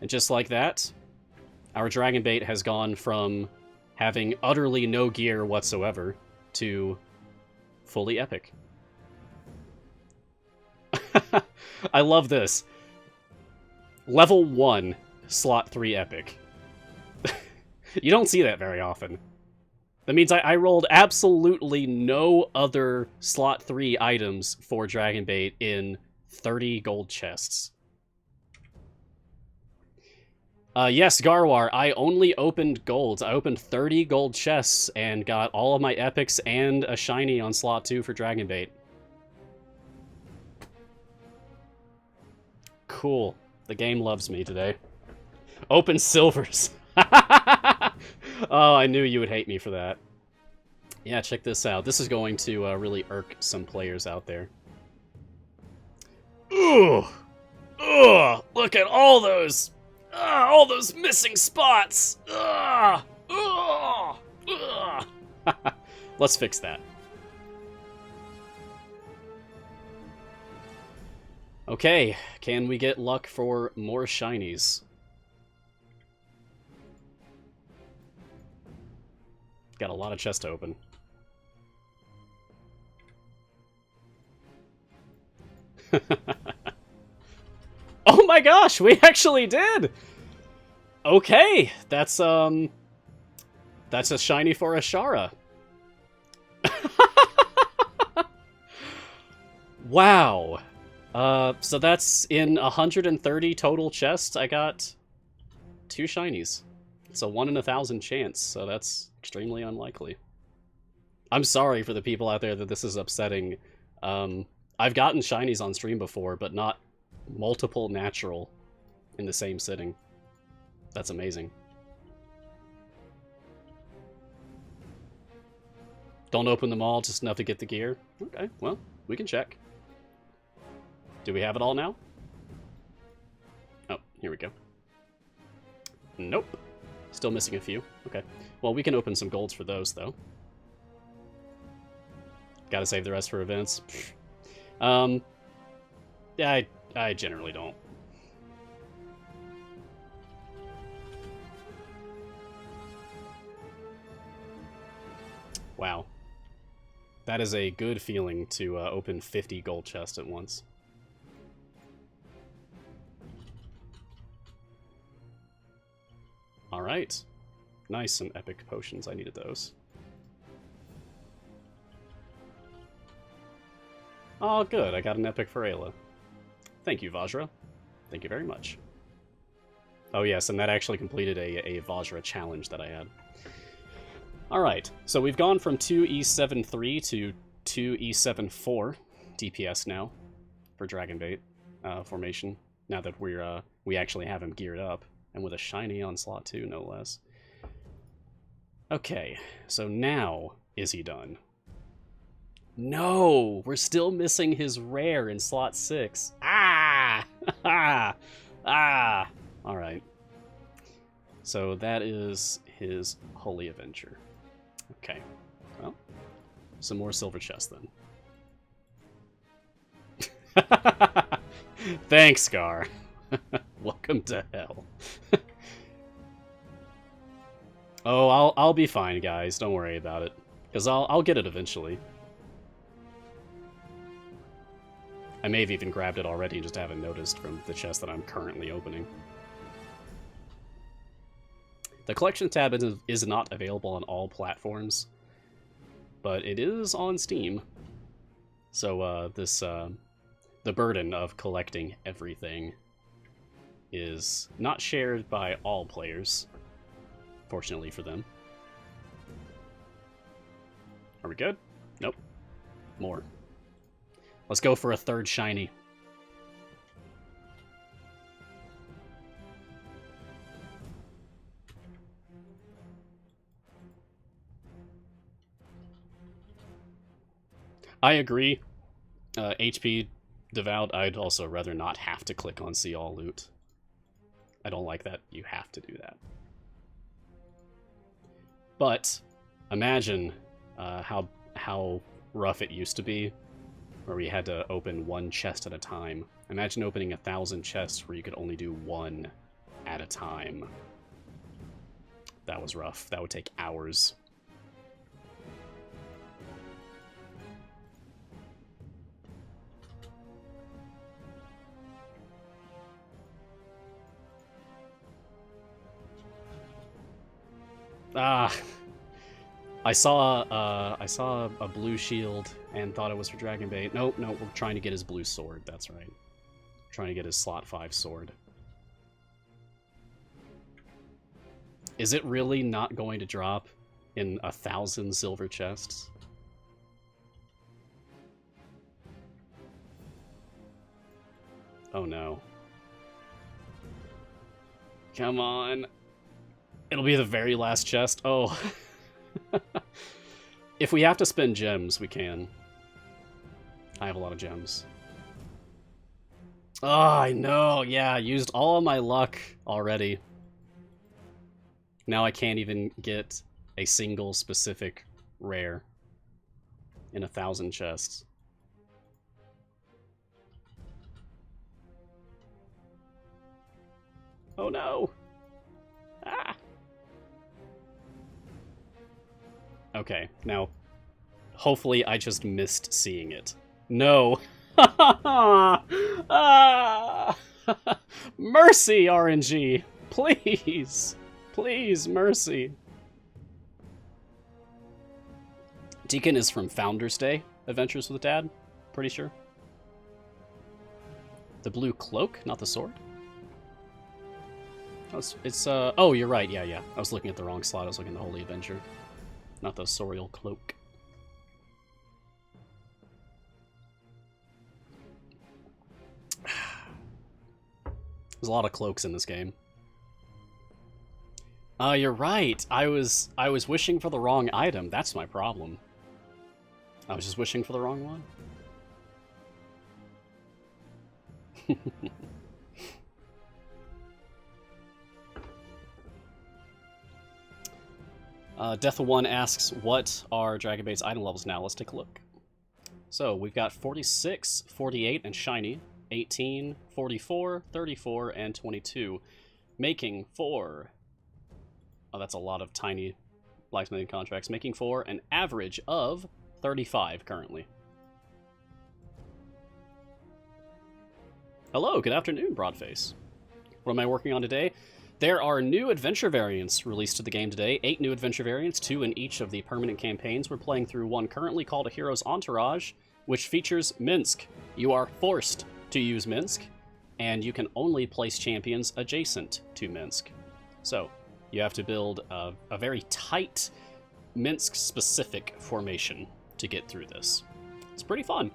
And just like that, our Dragonbait has gone from having utterly no gear whatsoever to fully epic. I love this. Level 1, slot 3 epic. You don't see that very often. That means I rolled absolutely no other slot 3 items for Dragonbait in 30 gold chests. Yes, Garwar, I only opened golds. I opened 30 gold chests and got all of my epics and a shiny on slot 2 for Dragonbait. Cool. The game loves me today. Open silvers. Oh, I knew you would hate me for that. Yeah, check this out. This is going to really irk some players out there. Ooh! Ugh! Look at all those missing spots! Ugh! Ugh! Ugh! Let's fix that. Okay, can we get luck for more shinies? Got a lot of chests to open. Oh my gosh, we actually did! Okay, that's a shiny for Ashara. Wow. So that's in 130 total chests, I got 2 shinies. It's a 1 in 1,000 chance, so that's extremely unlikely. I'm sorry for the people out there that this is upsetting. I've gotten shinies on stream before, but not multiple natural in the same sitting. That's amazing. Don't open them all, just enough to get the gear? Okay, well, we can check. Do we have it all now? Oh, here we go. Nope. Still missing a few. Okay. Well, we can open some golds for those, though. Gotta save the rest for events. Yeah, I generally don't. Wow. That is a good feeling to open 50 gold chests at once. Alright. Nice, some epic potions. I needed those. Oh, good. I got an epic for Ayla. Thank you, Vajra. Thank you very much. Oh, yes, and that actually completed a Vajra challenge that I had. Alright, so we've gone from 2E73 to 2E74 DPS now for Dragonbait formation, now that we actually have him geared up, and with a shiny on slot 2, no less. Okay, so now is he done? No! We're still missing his rare in slot 6. Ah! Ah! Alright. So that is his Holy Avenger. Okay. Well, some more silver chests then. Thanks, Scar. Welcome to hell. Oh, I'll be fine, guys. Don't worry about it. Because I'll get it eventually. I may have even grabbed it already and just haven't noticed from the chest that I'm currently opening. The collection tab is not available on all platforms, but it is on Steam. So the burden of collecting everything is not shared by all players, fortunately for them. Are we good? Nope. More. Let's go for a third shiny. I agree. HP devout, I'd also rather not have to click on see all loot. I don't like that you have to do that. But imagine how rough it used to be, where we had to open one chest at a time. Imagine opening 1,000 chests where you could only do one at a time. That was rough. That would take hours. Ah, I saw a blue shield and thought it was for Dragonbait. Nope, we're trying to get his blue sword. That's right. Trying to get his slot 5 sword. Is it really not going to drop in 1,000 silver chests? Oh no. Come on. It'll be the very last chest. Oh. If we have to spend gems, we can. I have a lot of gems. Oh, I know. Yeah, I used all of my luck already. Now I can't even get a single specific rare in 1,000 chests. Oh no! Ah! Okay, now, hopefully I just missed seeing it. No! Ah! Mercy, RNG! Please! Please, mercy! Deacon is from Founders Day, Adventures with Dad, pretty sure. The blue cloak, not the sword? Oh, oh, you're right, yeah. I was looking at the wrong slot, I was looking at the Holy Adventure. Not the Sorial Cloak. There's a lot of cloaks in this game. You're right. I was wishing for the wrong item. That's my problem. I was just wishing for the wrong one. Death of One asks, what are Dragonbait's item levels now? Let's take a look. So, we've got 46, 48, and Shiny, 18, 44, 34, and 22, making for... Oh, that's a lot of tiny blacksmithing contracts, making for an average of 35 currently. Hello, good afternoon, Broadface. What am I working on today? There are new adventure variants released to the game today. 8 new adventure variants, 2 in each of the permanent campaigns. We're playing through one currently called A Hero's Entourage, which features Minsk. You are forced to use Minsk, and you can only place champions adjacent to Minsk. So, you have to build a very tight Minsk-specific formation to get through this. It's pretty fun.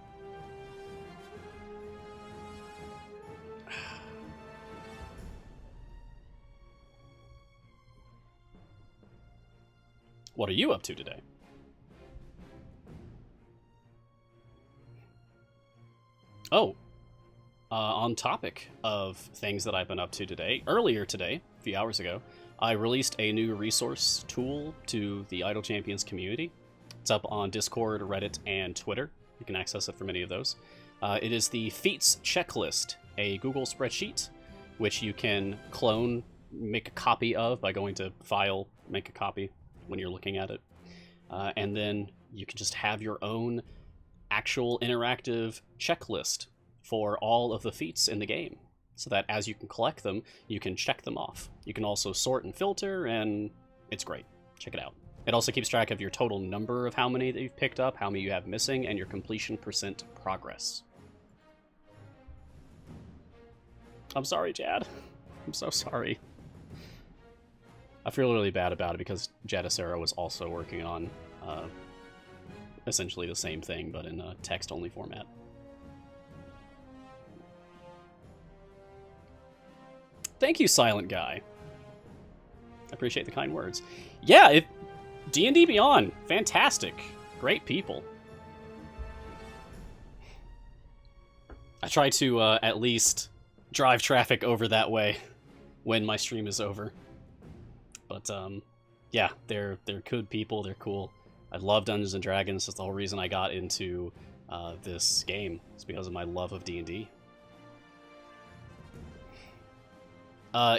What are you up to today? Oh, on topic of things that I've been up to today, earlier today, a few hours ago, I released a new resource tool to the Idle Champions community. It's up on Discord, Reddit, and Twitter. You can access it from any of those. It is the Feats Checklist, a Google spreadsheet, which you can clone, make a copy of by going to File, make a copy when you're looking at it. And then you can just have your own actual interactive checklist for all of the feats in the game, so that as you can collect them, you can check them off. You can also sort and filter, and it's great. Check it out. It also keeps track of your total number of how many that you've picked up, how many you have missing, and your completion % progress. I'm sorry, Jad. I'm so sorry. I feel really bad about it because Jadisera was also working on essentially the same thing, but in a text-only format. Thank you, Silent Guy. I appreciate the kind words. Yeah, D&D Beyond, fantastic. Great people. I try to at least drive traffic over that way when my stream is over. But yeah, they're good people. They're cool. I love Dungeons and Dragons. That's the whole reason I got into this game. It's because of my love of D&D.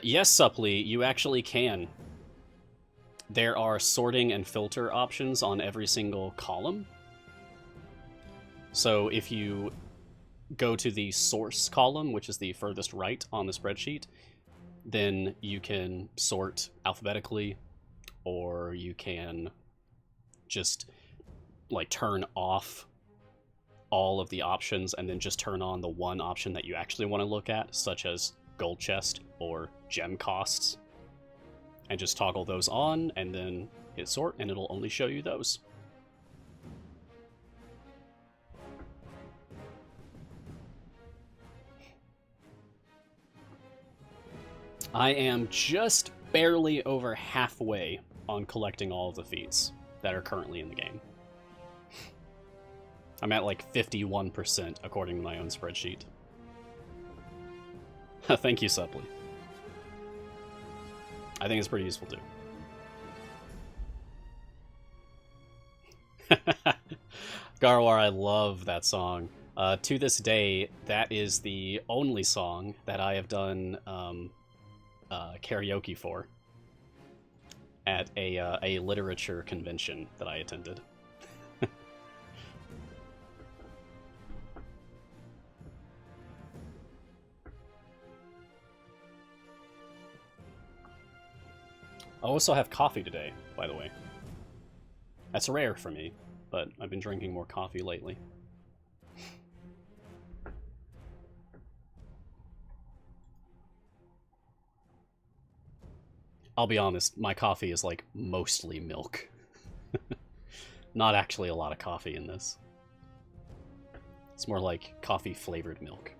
Yes, Supply, you actually can. There are sorting and filter options on every single column. So if you go to the source column, which is the furthest right on the spreadsheet, then you can sort alphabetically, or you can just like turn off all of the options and then just turn on the one option that you actually want to look at, such as gold chest or gem costs. and just toggle those on, and then hit sort, and it'll only show you those. I am just barely over halfway on collecting all of the feats that are currently in the game. I'm at like 51% according to my own spreadsheet. Thank you, Supply. I think it's pretty useful too. Garwar, I love that song. To this day, that is the only song that I have done karaoke for at a literature convention that I attended. I also have coffee today, by the way. That's rare for me, but I've been drinking more coffee lately. I'll be honest, my coffee is like mostly milk. Not actually a lot of coffee in this. It's more like coffee flavored milk.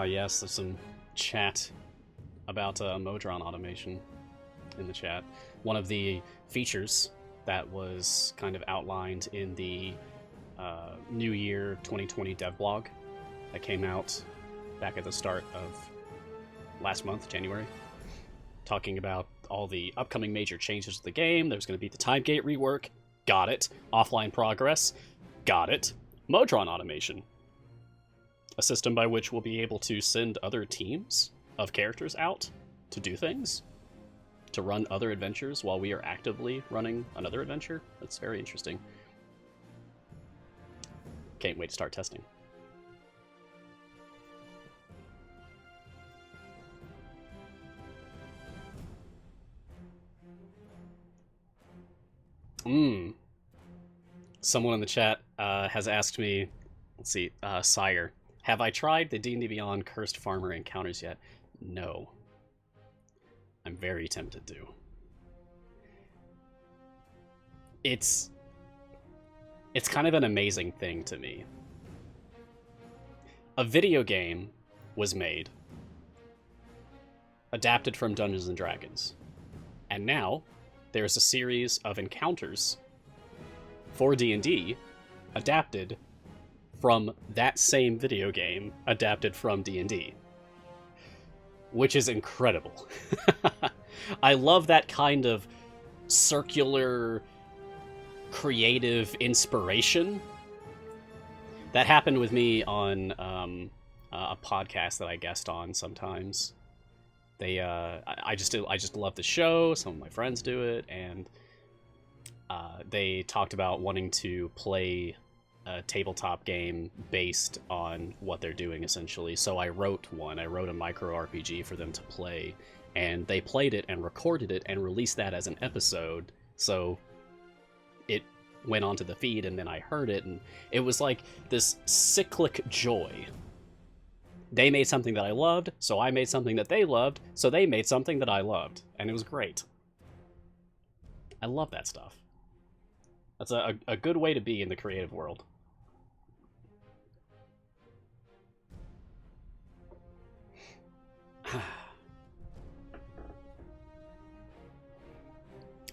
Yes, there's some chat about Modron automation in the chat. One of the features that was kind of outlined in the New Year 2020 dev blog that came out back at the start of last month, January, talking about all the upcoming major changes to the game. There's going to be the time gate rework. Got it. Offline progress. Got it. Modron automation. A system by which we'll be able to send other teams of characters out to do things, to run other adventures while we are actively running another adventure. That's very interesting. Can't wait to start testing. Someone in the chat has asked me, let's see, Sire, have I tried the D&D Beyond Cursed Farmer encounters yet? No. I'm very tempted to. It's kind of an amazing thing to me. A video game was made, adapted from Dungeons & Dragons, and now there's a series of encounters for D&D adapted from that same video game, adapted from D&D. Which is incredible. I love that kind of circular, creative inspiration. That happened with me on a podcast that I guest on sometimes. I just love the show. Some of my friends do it, and they talked about wanting to play a tabletop game based on what they're doing, essentially. So I wrote one. I wrote a micro RPG for them to play, and they played it and recorded it and released that as an episode. So it went onto the feed, and then I heard it, and it was like this cyclic joy. They made something that I loved, so I made something that they loved, so they made something that I loved, and it was great. I love that stuff. That's a good way to be in the creative world.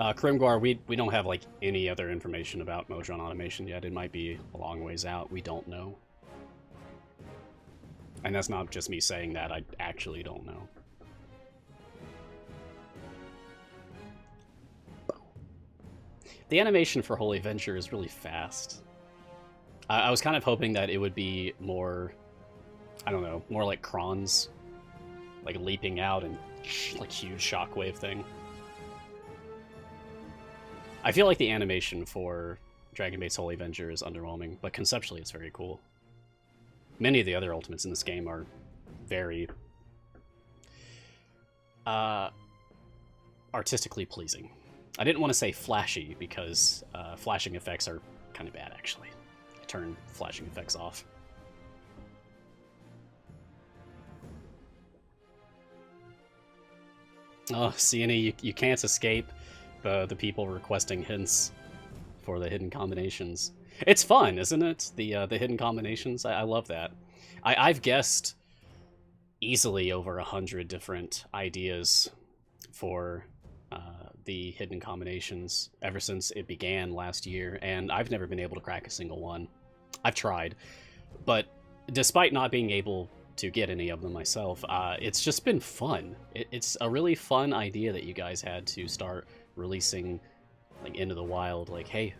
Krimgar, we don't have like any other information about Modron automation yet. It might be a long ways out. We don't know. And that's not just me saying that. I actually don't know. The animation for Holy Venture is really fast. I was kind of hoping that it would be more, I don't know, more like Kron's, like leaping out and like huge shockwave thing. I feel like the animation for Dragonbait's Holy Venture is underwhelming, but conceptually it's very cool. Many of the other ultimates in this game are very artistically pleasing. I didn't want to say flashy because flashing effects are kind of bad, actually. I turn flashing effects off. Oh, Sienna, you can't escape the people requesting hints for the hidden combinations. It's fun, isn't it? The hidden combinations. I love that. I've guessed easily over 100 different ideas for the hidden combinations ever since it began last year, and I've never been able to crack a single one. I've tried, but despite not being able to get any of them myself, it's just been fun. It's a really fun idea that you guys had to start releasing like into the wild. Like, hey,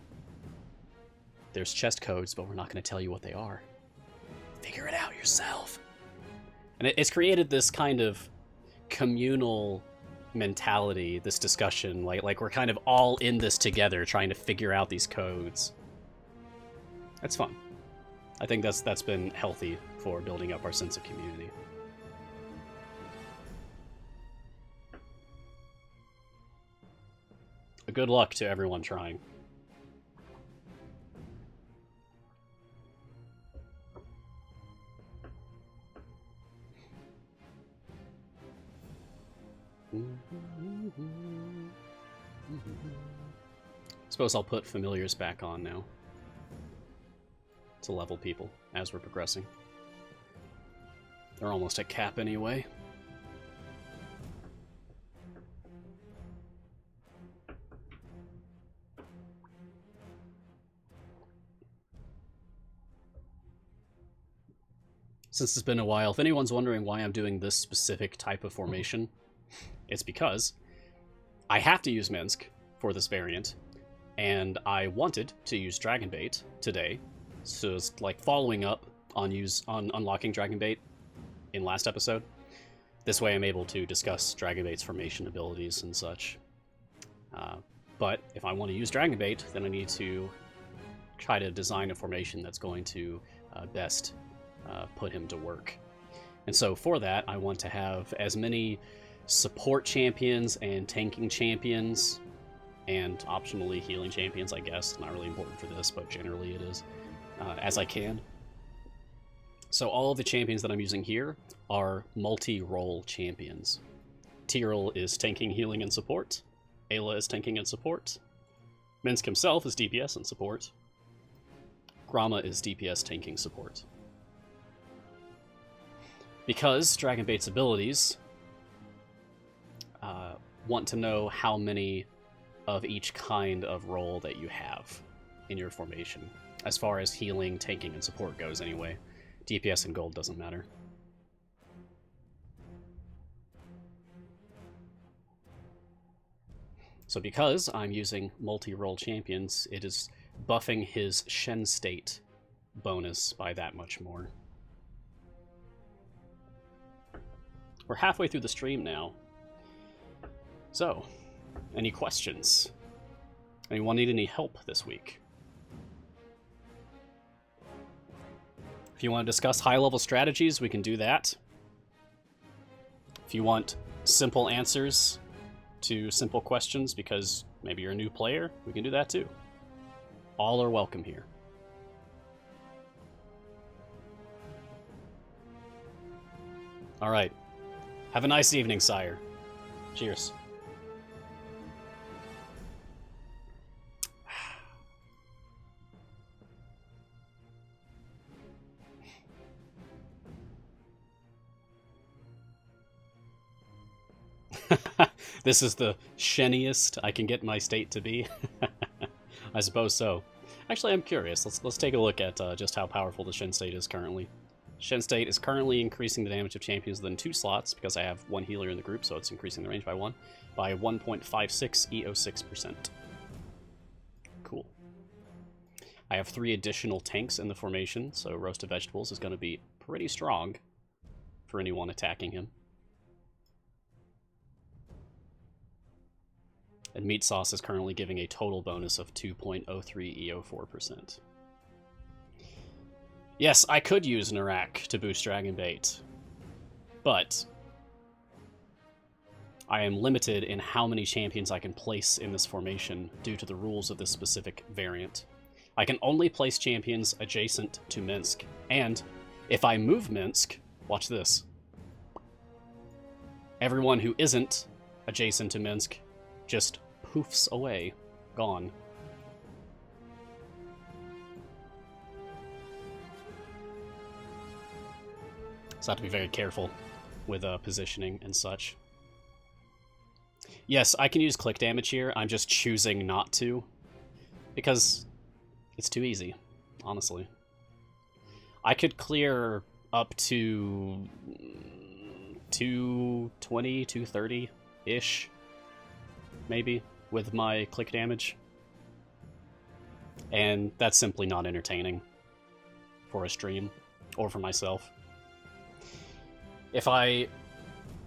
there's chest codes, but we're not going to tell you what they are. Figure it out yourself. And it's created this kind of communal mentality, this discussion, like we're kind of all in this together trying to figure out these codes. That's fun. I think that's been healthy for building up our sense of community. Good luck to everyone trying. Suppose I'll put familiars back on now to level people as we're progressing. They're almost at cap anyway. Since it's been a while, if anyone's wondering why I'm doing this specific type of formation, it's because I have to use Minsk for this variant, and I wanted to use Dragonbait today, so it's like following up on unlocking Dragonbait in last episode. This way I'm able to discuss Dragonbait's formation abilities and such. But if I want to use Dragonbait, then I need to try to design a formation that's going to best put him to work. And so for that, I want to have as many support champions and tanking champions, and optionally healing champions, I guess. Not really important for this, but generally it is, as I can. So all of the champions that I'm using here are multi-role champions. Tyrell is tanking, healing, and support. Ayla is tanking and support. Minsk himself is DPS and support. Grama is DPS, tanking, support. Because Dragonbait's abilities want to know how many of each kind of role that you have in your formation, as far as healing, tanking, and support goes anyway. DPS and gold doesn't matter. So because I'm using multi-role champions, it is buffing his Shen state bonus by that much more. We're halfway through the stream now. So, any questions? Anyone need any help this week? If you want to discuss high-level strategies, we can do that. If you want simple answers to simple questions because maybe you're a new player, we can do that too. All are welcome here. All right. Have a nice evening, sire. Cheers. This is the sheniest I can get my state to be. I suppose so. Actually, I'm curious. Let's take a look at just how powerful the Shen state is currently. Shen state is currently increasing the damage of champions within 2 slots, because I have 1 healer in the group, so it's increasing the range by 1, by 1.56 EO6%. Cool. I have 3 additional tanks in the formation, so Roasted Vegetables is going to be pretty strong for anyone attacking him. And Meat Sauce is currently giving a total bonus of 2.03 EO4%. Yes, I could use Narak to boost Dragonbait, but I am limited in how many champions I can place in this formation due to the rules of this specific variant. I can only place champions adjacent to Minsk, and if I move Minsk, watch this, everyone who isn't adjacent to Minsk just poofs away, gone. So I have to be very careful with positioning and such. Yes, I can use click damage here. I'm just choosing not to, because it's too easy, honestly. I could clear up to 220, 230-ish, maybe, with my click damage. And that's simply not entertaining for a stream, or for myself. If I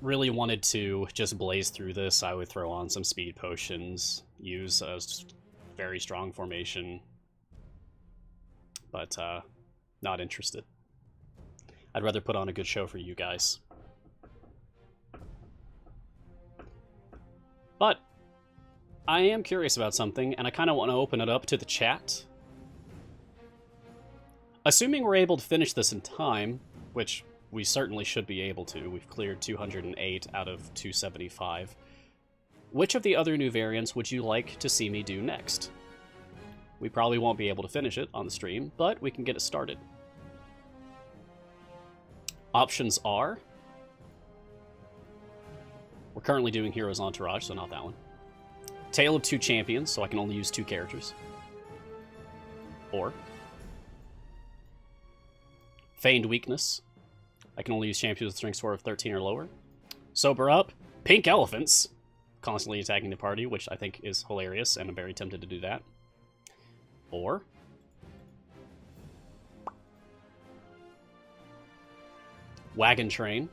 really wanted to just blaze through this, I would throw on some speed potions, use a very strong formation, but not interested. I'd rather put on a good show for you guys. But I am curious about something, and I kind of want to open it up to the chat. Assuming we're able to finish this in time, which we certainly should be able to. We've cleared 208 out of 275. Which of the other new variants would you like to see me do next? We probably won't be able to finish it on the stream, but we can get it started. Options are... We're currently doing Heroes Entourage, so not that one. Tale of Two Champions, so I can only use 2 characters. Or... Feigned Weakness. I can only use champions with strength score of 13 or lower. Sober Up. Pink Elephants. Constantly attacking the party, which I think is hilarious, and I'm very tempted to do that. Or... Wagon Train,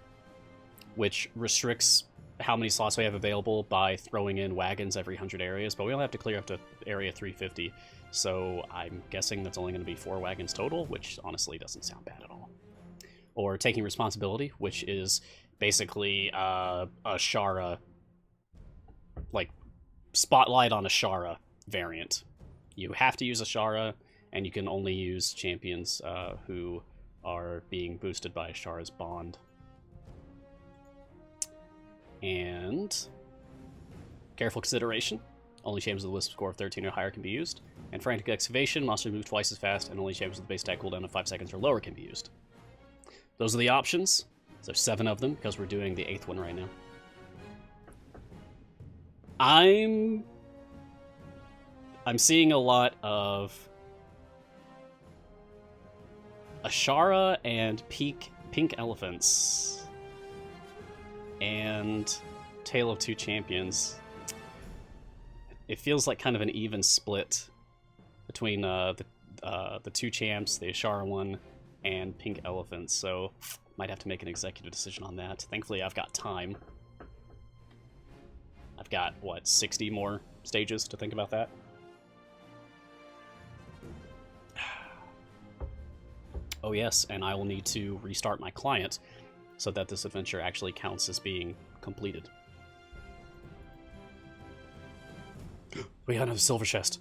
which restricts how many slots we have available by throwing in wagons every 100 areas, but we only have to clear up to area 350, so I'm guessing that's only going to be 4 wagons total, which honestly doesn't sound bad at all. Or Taking Responsibility, which is basically a Shara, like, Spotlight on a Shara variant. You have to use a Shara, and you can only use champions who are being boosted by Shara's Bond. And Careful Consideration. Only champions with a Wisp score of 13 or higher can be used. And Frantic Excavation. Monsters move twice as fast, and only champions with a base attack cooldown of 5 seconds or lower can be used. Those are the options. There's 7 of them, because we're doing the 8th one right now. I'm seeing a lot of Ashara and Pink Elephants. And Tale of Two Champions. It feels like kind of an even split between the 2 champs, the Ashara one, and Pink Elephants, so might have to make an executive decision on that. Thankfully, I've got time. I've got, what, 60 more stages to think about that? Oh yes, and I will need to restart my client so that this adventure actually counts as being completed. We got another silver chest.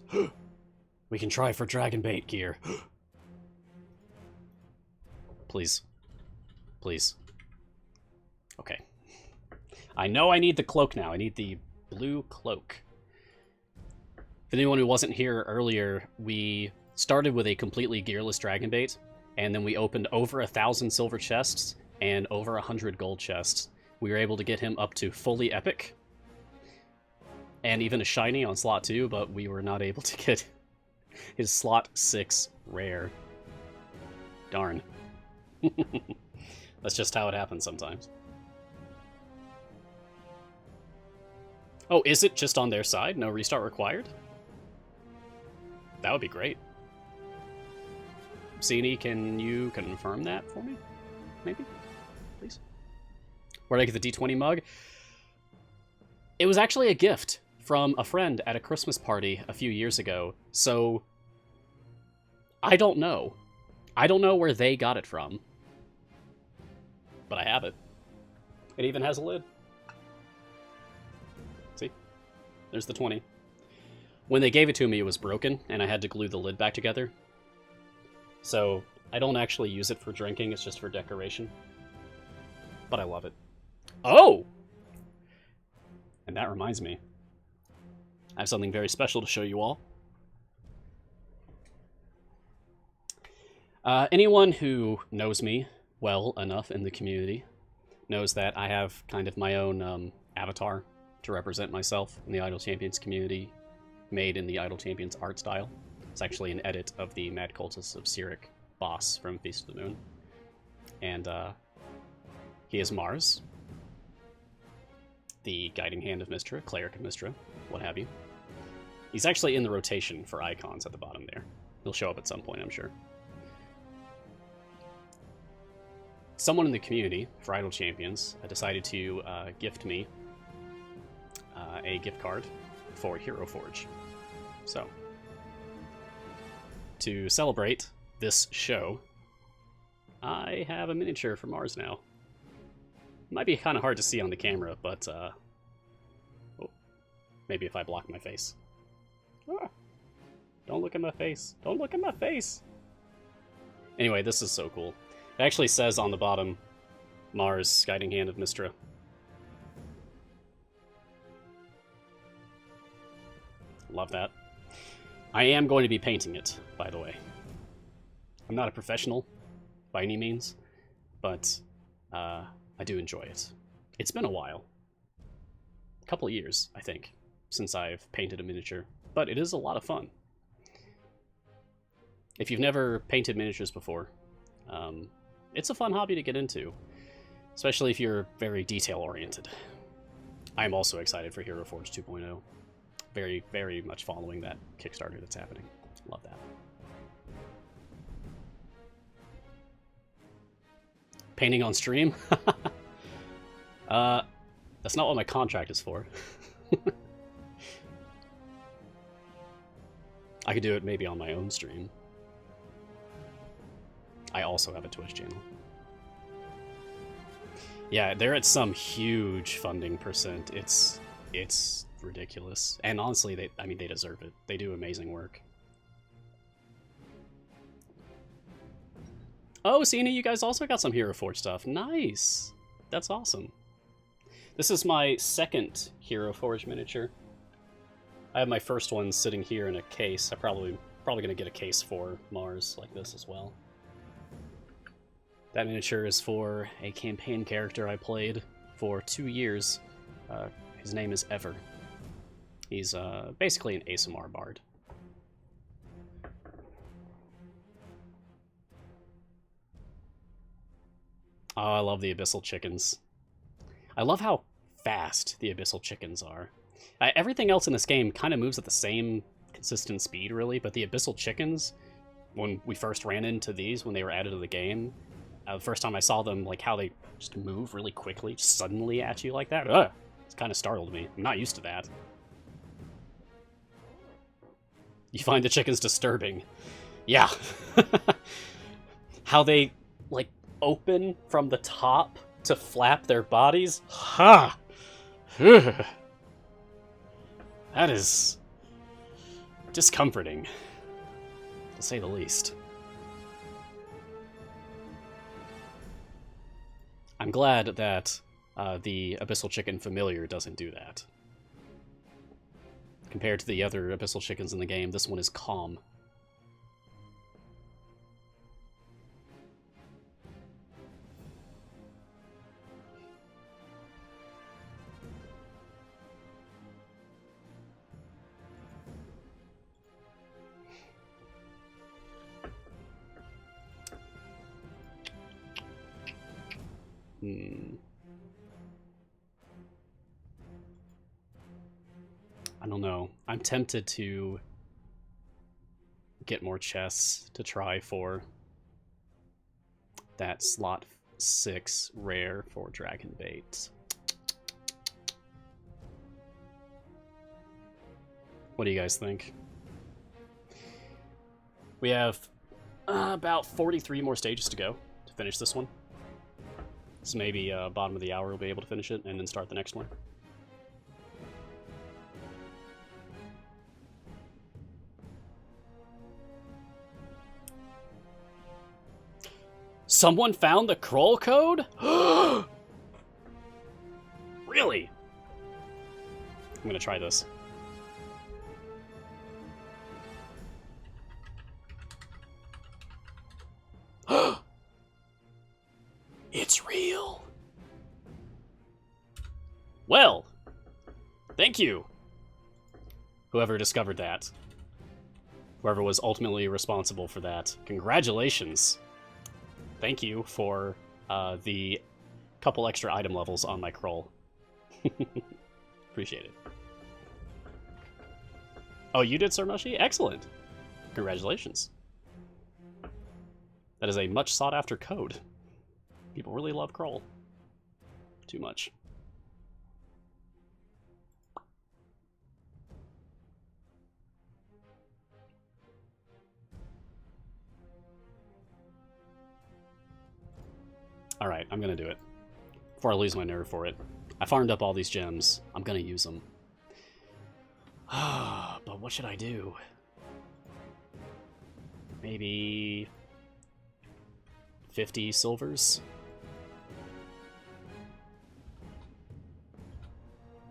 We can try for dragon bait gear. Please. Please. Okay. I know I need the cloak now. I need the blue cloak. For anyone who wasn't here earlier, we started with a completely gearless dragon bait, and then we opened over 1,000 silver chests and over 100 gold chests. We were able to get him up to fully epic, and even a shiny on slot 2, but we were not able to get his slot 6 rare. Darn. That's just how it happens sometimes. Oh, is it just on their side? No restart required? That would be great. Cini, can you confirm that for me? Maybe? Please? Where did I get the D20 mug? It was actually a gift from a friend at a Christmas party a few years ago, so I don't know. I don't know where they got it from. But I have it. It even has a lid. There's the 20. When they gave it to me, it was broken, and I had to glue the lid back together. So I don't actually use it for drinking, it's just for decoration. But I love it. Oh! And that reminds me. I have something very special to show you all. Anyone who knows me well enough in the community knows that I have kind of my own avatar to represent myself in the Idle Champions community, made in the Idle Champions art style. It's actually an edit of the Mad Cultist of Cyric boss from Feast of the Moon. And he is Mars, the guiding hand of Mystra, cleric of Mystra, what have you. He's actually in the rotation for icons at the bottom there. He'll show up at some point, I'm sure. Someone in the community for Idle Champions decided to gift me a gift card for Hero Forge. So, to celebrate this show, I have a miniature for Mars now. Might be kind of hard to see on the camera, but oh, maybe if I block my face. Ah, don't look at my face. Don't look at my face. Anyway, this is so cool. It actually says on the bottom, Mars, guiding hand of Mystra. Love that. I am going to be painting it, by the way. I'm not a professional by any means, but I do enjoy it. It's been a while. A couple of years, I think, since I've painted a miniature, but it is a lot of fun. If you've never painted miniatures before, it's a fun hobby to get into, especially if you're very detail-oriented. I'm also excited for Hero Forge 2.0. Very, very much following that Kickstarter that's happening. Love that. Painting on stream? That's not what my contract is for. I could do it maybe on my own stream. I also have a Twitch channel. Yeah, they're at some huge funding percent. It's ridiculous. And honestly, they deserve it. They do amazing work. Oh, Cena, you guys also got some Hero Forge stuff. Nice. That's awesome. This is my second Hero Forge miniature. I have my first one sitting here in a case. I'm probably gonna get a case for Mars like this as well. That miniature is for a campaign character I played for 2 years. His name is Ever. He's basically an ASMR bard. Oh, I love the Abyssal Chickens. I love how fast the Abyssal Chickens are. Everything else in this game kind of moves at the same consistent speed, really, but the Abyssal Chickens, when we first ran into these, when they were added to the game, the first time I saw them, like how they just move really quickly, just suddenly at you like that, it kind of startled me. I'm not used to that. You find the chickens disturbing. Yeah. How they, like, open from the top to flap their bodies? Ha! That is discomforting, to say the least. I'm glad that the Abyssal Chicken Familiar doesn't do that. Compared to the other Abyssal Chickens in the game, this one is calm. I don't know. I'm tempted to get more chests to try for that slot 6 rare for Dragon Bait. What do you guys think? We have about 43 more stages to go to finish this one. So maybe bottom of the hour we'll be able to finish it and then start the next one. Someone found the Kroll code? Really? I'm gonna try this. It's real. Well, thank you, whoever discovered that. Whoever was ultimately responsible for that. Congratulations. Thank you for the couple extra item levels on my Kroll. Appreciate it. Oh, you did, Sir Mushi? Excellent. Congratulations. That is a much sought after code. People really love Kroll. Too much. Alright, I'm gonna do it. Before I lose my nerve for it. I farmed up all these gems. I'm gonna use them. But what should I do? Maybe 50 silvers?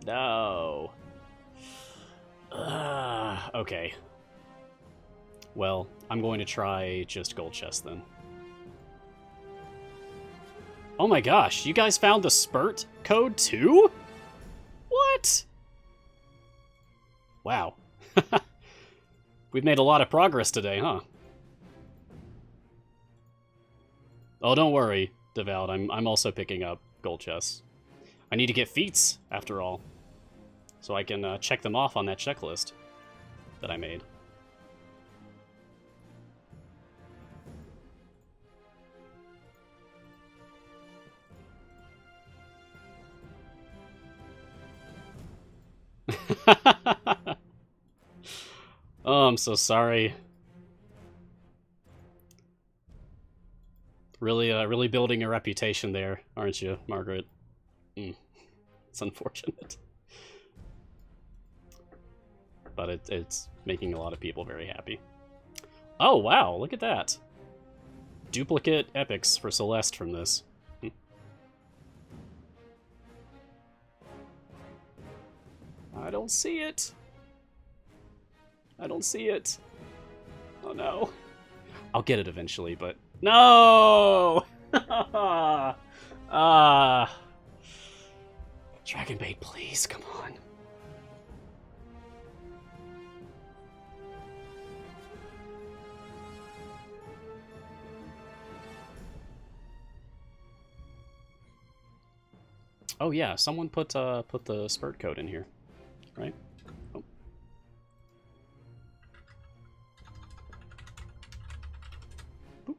No. Okay. Well, I'm going to try just gold chest then. Oh my gosh, you guys found the spurt code too? What? Wow. We've made a lot of progress today, huh? Oh, don't worry, Devout. I'm also picking up gold chests. I need to get feats, after all. So I can check them off on that checklist that I made. Oh, I'm so sorry. Really building a reputation there, aren't you, Margaret? It's unfortunate. But it's making a lot of people very happy. Oh, wow, look at that. Duplicate epics for Celeste from this. I don't see it. I don't see it. Oh no. I'll get it eventually, but... No! Dragon bait, please, come on. Oh yeah, someone put the spurt code in here, right? Oh. Boop.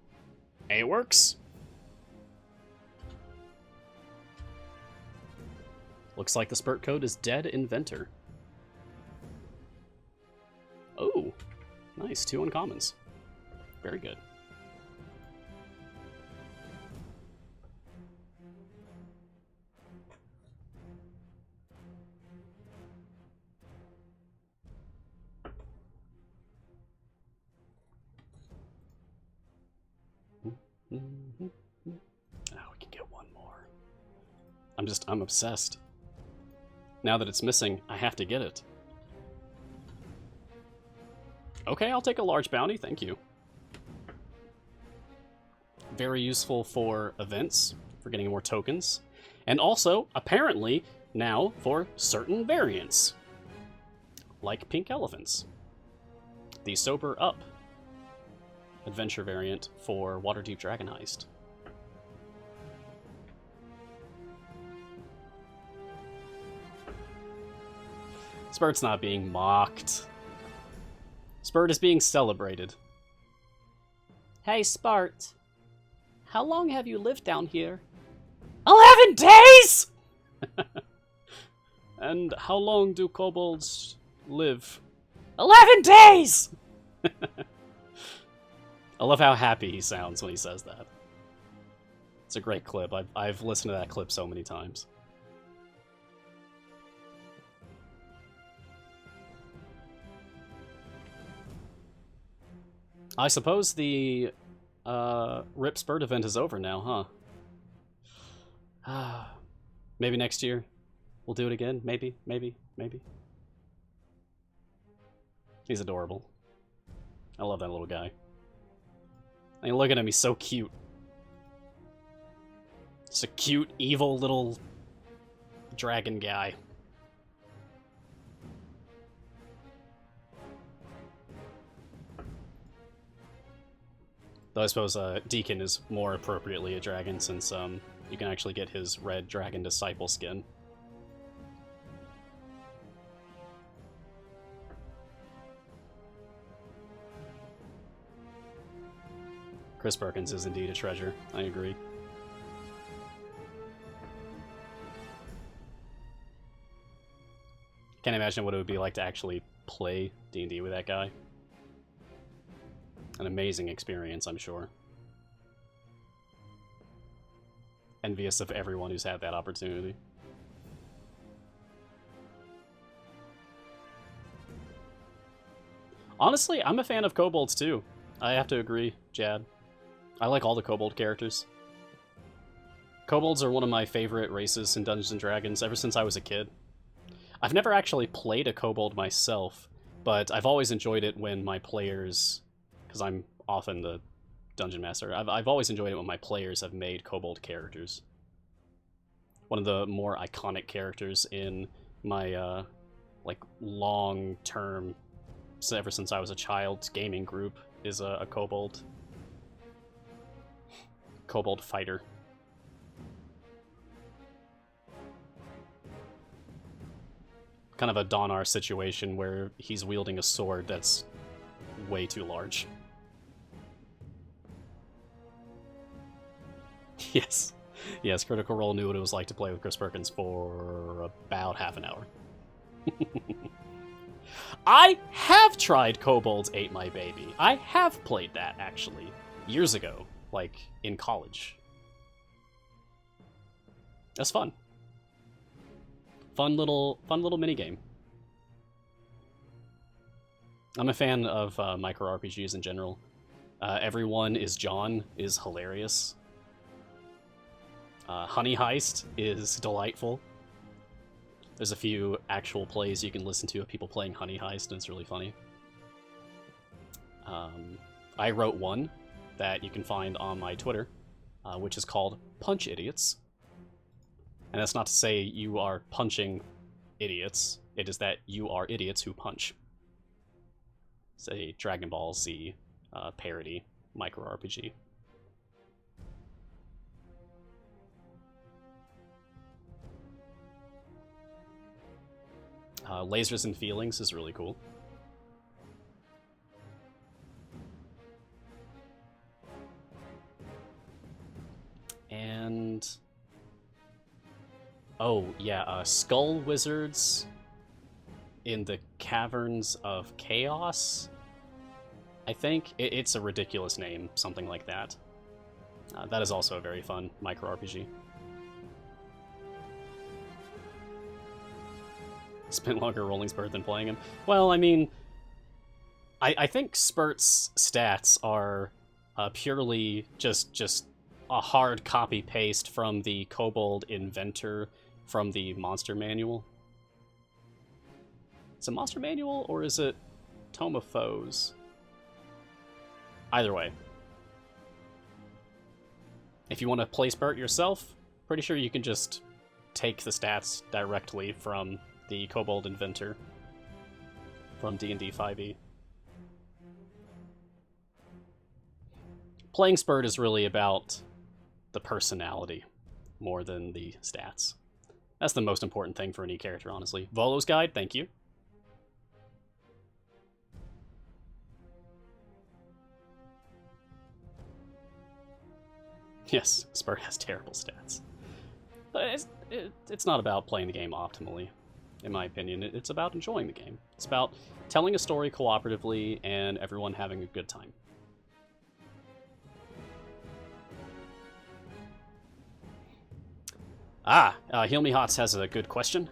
Hey, it works. Looks like the spurt code is dead inventor. Oh, nice, 2 uncommons. Very good. Oh, we can get one more. I'm obsessed. Now that it's missing, I have to get it. Okay, I'll take a large bounty, thank you. Very useful for events, for getting more tokens. And also, apparently, now for certain variants. Like pink elephants. The Sober Up adventure variant for Waterdeep Dragon Heist. Spurt's not being mocked. Spurt is being celebrated. Hey, Spurt. How long have you lived down here? 11 days! And how long do kobolds live? 11 days! I love how happy he sounds when he says that. It's a great clip. I've listened to that clip so many times. I suppose the Rip Spurt event is over now, huh? Maybe next year we'll do it again. Maybe. He's adorable. I love that little guy. I mean, looking at him, he's so cute. It's a cute, evil little dragon guy. Though I suppose Deacon is more appropriately a dragon, since you can actually get his red dragon disciple skin. Chris Perkins is indeed a treasure. I agree. Can't imagine what it would be like to actually play D&D with that guy. An amazing experience, I'm sure. Envious of everyone who's had that opportunity. Honestly, I'm a fan of kobolds too. I have to agree, Jad. I like all the kobold characters. Kobolds are one of my favorite races in Dungeons & Dragons ever since I was a kid. I've never actually played a kobold myself, but I've always enjoyed it when my players, because I'm often the dungeon master, I've always enjoyed it when my players have made kobold characters. One of the more iconic characters in my like long-term, ever since I was a child, gaming group is a kobold. Kobold fighter. Kind of a Donar situation where he's wielding a sword that's way too large. Yes. Yes, Critical Role knew what it was like to play with Chris Perkins for about half an hour. I have tried Kobolds Ate My Baby. I have played that, actually, years ago, like, in college. That's fun. Fun little minigame. I'm a fan of micro RPGs in general. Everyone is John is hilarious. Honey Heist is delightful. There's a few actual plays you can listen to of people playing Honey Heist, and it's really funny. I wrote one that you can find on my Twitter, which is called Punch Idiots. And that's not to say you are punching idiots. It is that you are idiots who punch. It's a Dragon Ball Z parody micro RPG. Lasers and Feelings is really cool. And oh yeah, Skull Wizards in the Caverns of Chaos. I think it's a ridiculous name, something like that. That is also a very fun micro RPG. Spent longer rolling Spurt than playing him. Well, I mean, I think Spurt's stats are purely just a hard copy-paste from the Kobold Inventor from the Monster Manual. Is it Monster Manual, or is it Tome of Foes? Either way. If you want to play Spurt yourself, pretty sure you can just take the stats directly from the Kobold Inventor from D&D 5e. Playing Spurt is really about the personality more than the stats. That's the most important thing for any character, honestly. Volo's Guide, thank you. Yes, Spurt has terrible stats. But it's not about playing the game optimally, in my opinion. It's about enjoying the game. It's about telling a story cooperatively and everyone having a good time. Heal Me Hots has a good question.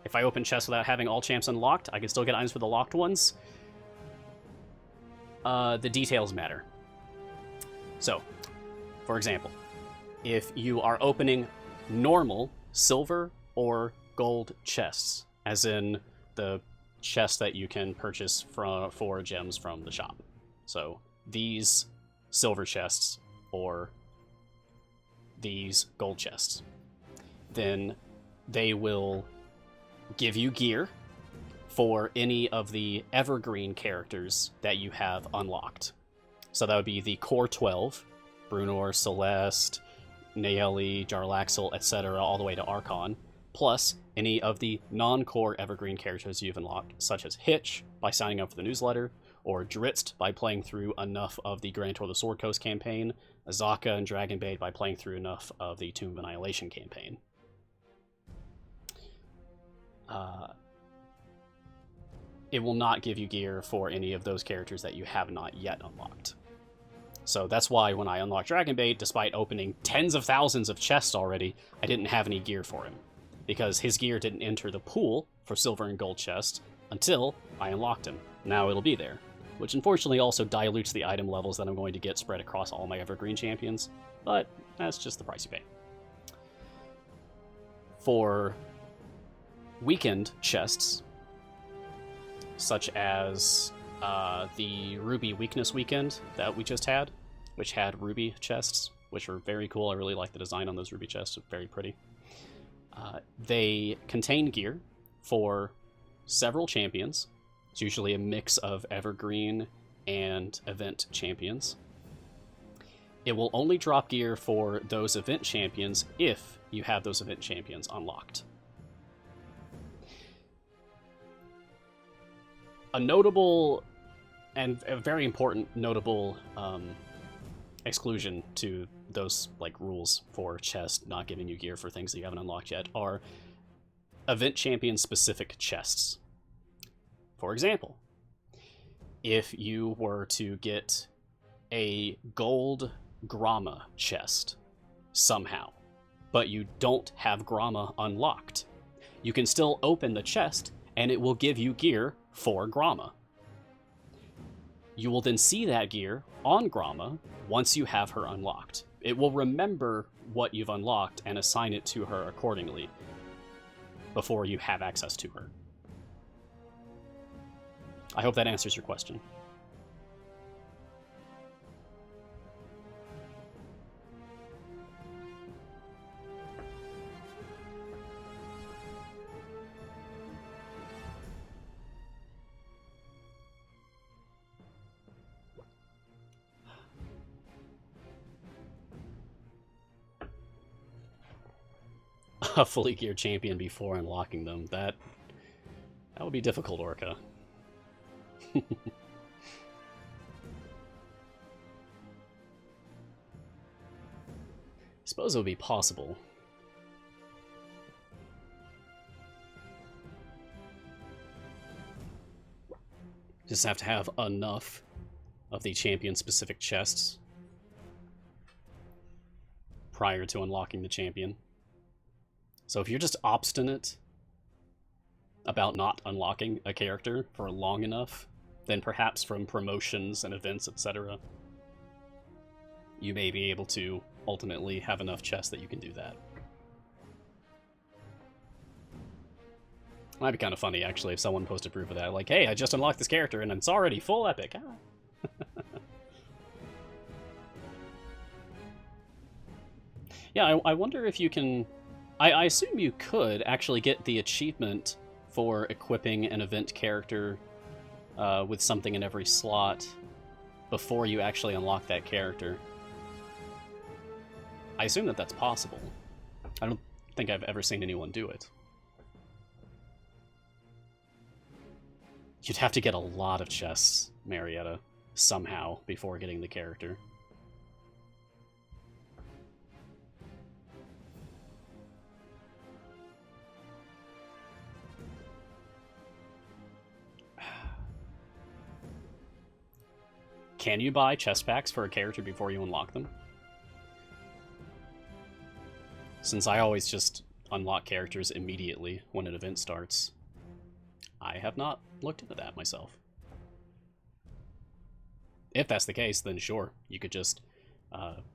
If I open chests without having all champs unlocked, I can still get items for the locked ones. The details matter. So, for example, if you are opening normal silver or gold chests, as in the chests that you can purchase for gems from the shop. So these silver chests or these gold chests, then they will give you gear for any of the evergreen characters that you have unlocked. So that would be the core 12, Brunor, Celeste, Naeli, Jarlaxle, etc., all the way to Archon, plus any of the non-core evergreen characters you've unlocked, such as Hitch by signing up for the newsletter, or Dritzt by playing through enough of the Grand Tour of the Sword Coast campaign, Azaka and Dragonbait by playing through enough of the Tomb of Annihilation campaign. It will not give you gear for any of those characters that you have not yet unlocked. So that's why when I unlocked Dragonbait, despite opening tens of thousands of chests already, I didn't have any gear for him, because his gear didn't enter the pool for silver and gold chests until I unlocked him. Now it'll be there, which unfortunately also dilutes the item levels that I'm going to get spread across all my evergreen champions, but that's just the price you pay. For weekend chests, such as the Ruby Weakness Weekend that we just had, which had Ruby chests, which were very cool. I really like the design on those Ruby chests, very pretty. They contain gear for several champions. It's usually a mix of evergreen and event champions. It will only drop gear for those event champions if you have those event champions unlocked. A notable and a very important notable exclusion to those rules for chest not giving you gear for things that you haven't unlocked yet are event champion specific chests. For example, if you were to get a gold Gromma chest somehow, but you don't have Gromma unlocked, you can still open the chest and it will give you gear for Gromma. You will then see that gear on Gromma once you have her unlocked. It will remember what you've unlocked and assign it to her accordingly before you have access to her. I hope that answers your question. A fully geared champion before unlocking them. That would be difficult, Orca. Suppose it would be possible. Just have to have enough of the champion-specific chests prior to unlocking the champion. So if you're just obstinate about not unlocking a character for long enough, then perhaps from promotions and events, etc., you may be able to ultimately have enough chests that you can do that. Might be kind of funny, actually, if someone posted proof of that. Like, hey, I just unlocked this character and it's already full epic. Yeah, I wonder if you can... I assume you could actually get the achievement for equipping an event character with something in every slot before you actually unlock that character. I assume that that's possible. I don't think I've ever seen anyone do it. You'd have to get a lot of chests, Marietta, somehow, before getting the character. Can you buy chest packs for a character before you unlock them? Since I always just unlock characters immediately when an event starts, I have not looked into that myself. If that's the case, then sure, you could just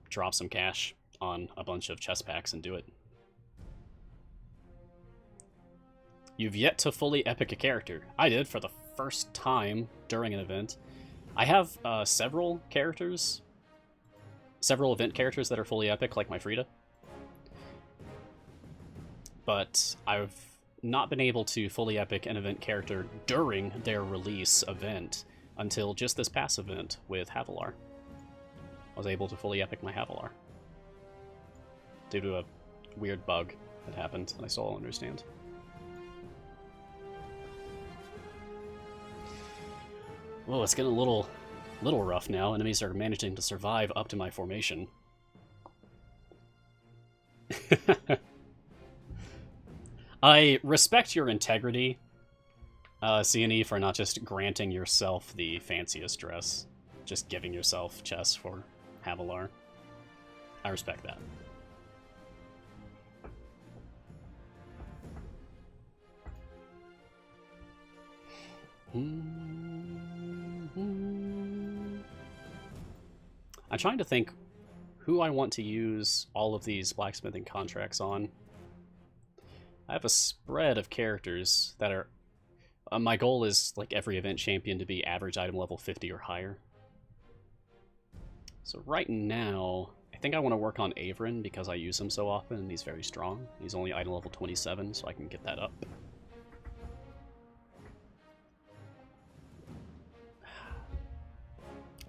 drop some cash on a bunch of chest packs and do it. You've yet to fully epic a character. I did for the first time during an event. I have several event characters that are fully epic, like my Frida. But I've not been able to fully epic an event character during their release event until just this past event with Havilar. I was able to fully epic my Havilar due to a weird bug that happened that I still don't understand. Oh, it's getting a little rough now. Enemies are managing to survive up to my formation. I respect your integrity, CNE, for not just granting yourself the fanciest dress, just giving yourself chests for Havilar. I respect that. I'm trying to think who I want to use all of these blacksmithing contracts on. I have a spread of characters that are... my goal is, like every event champion, to be average item level 50 or higher. So right now, I think I want to work on Averin because I use him so often and he's very strong. He's only item level 27, so I can get that up.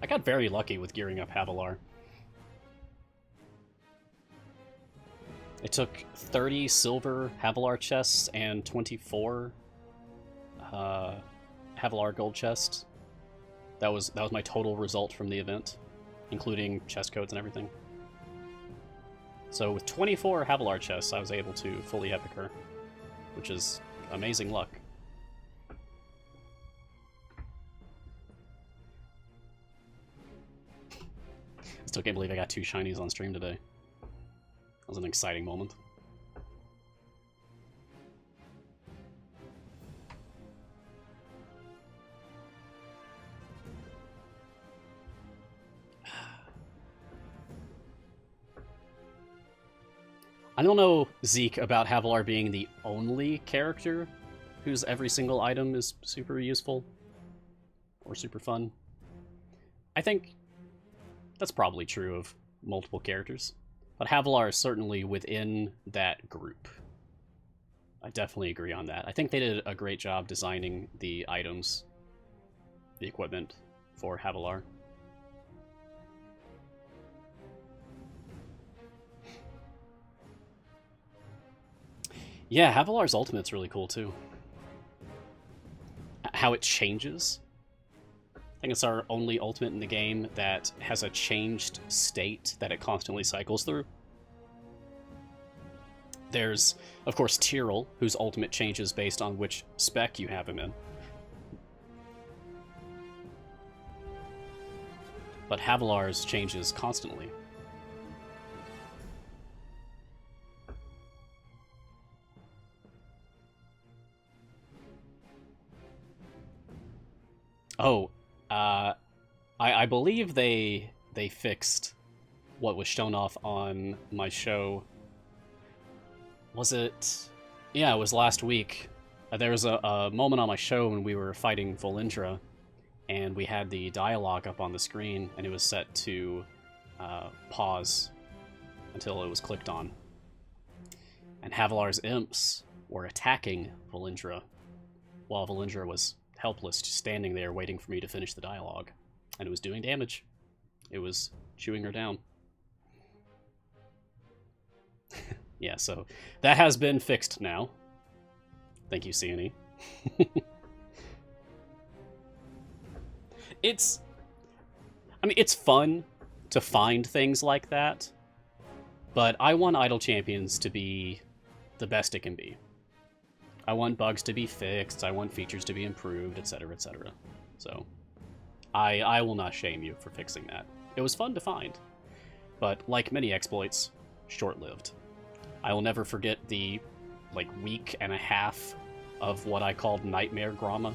I got very lucky with gearing up Havilar. It took 30 silver Havilar chests and 24 Havilar gold chests. That was my total result from the event, including chest codes and everything. So with 24 Havilar chests, I was able to fully epic her, which is amazing luck. Still can't believe I got 2 shinies on stream today. That was an exciting moment. I don't know, Zeke, about Havilar being the only character whose every single item is super useful or super fun. I think that's probably true of multiple characters, but Havilar is certainly within that group. I definitely agree on that. I think they did a great job designing the items, the equipment for Havilar. Yeah, Havilar's ultimate's really cool too. How it changes. I think it's our only ultimate in the game that has a changed state that it constantly cycles through. There's, of course, Tyrell, whose ultimate changes based on which spec you have him in. But Havilar's changes constantly. Oh, I believe they fixed what was shown off on my show. Was it? Yeah, it was last week. There was a moment on my show when we were fighting Volindra, and we had the dialogue up on the screen, and it was set to pause until it was clicked on. And Havilar's imps were attacking Volindra, while Volindra was helpless, just standing there waiting for me to finish the dialogue. And it was doing damage. It was chewing her down. Yeah, so that has been fixed now. Thank you, CNE. It's fun to find things like that, but I want Idle Champions to be the best it can be. I want bugs to be fixed, I want features to be improved, etc., etc. So, I will not shame you for fixing that. It was fun to find, but like many exploits, short-lived. I will never forget the, week and a half of what I called Nightmare Gromma.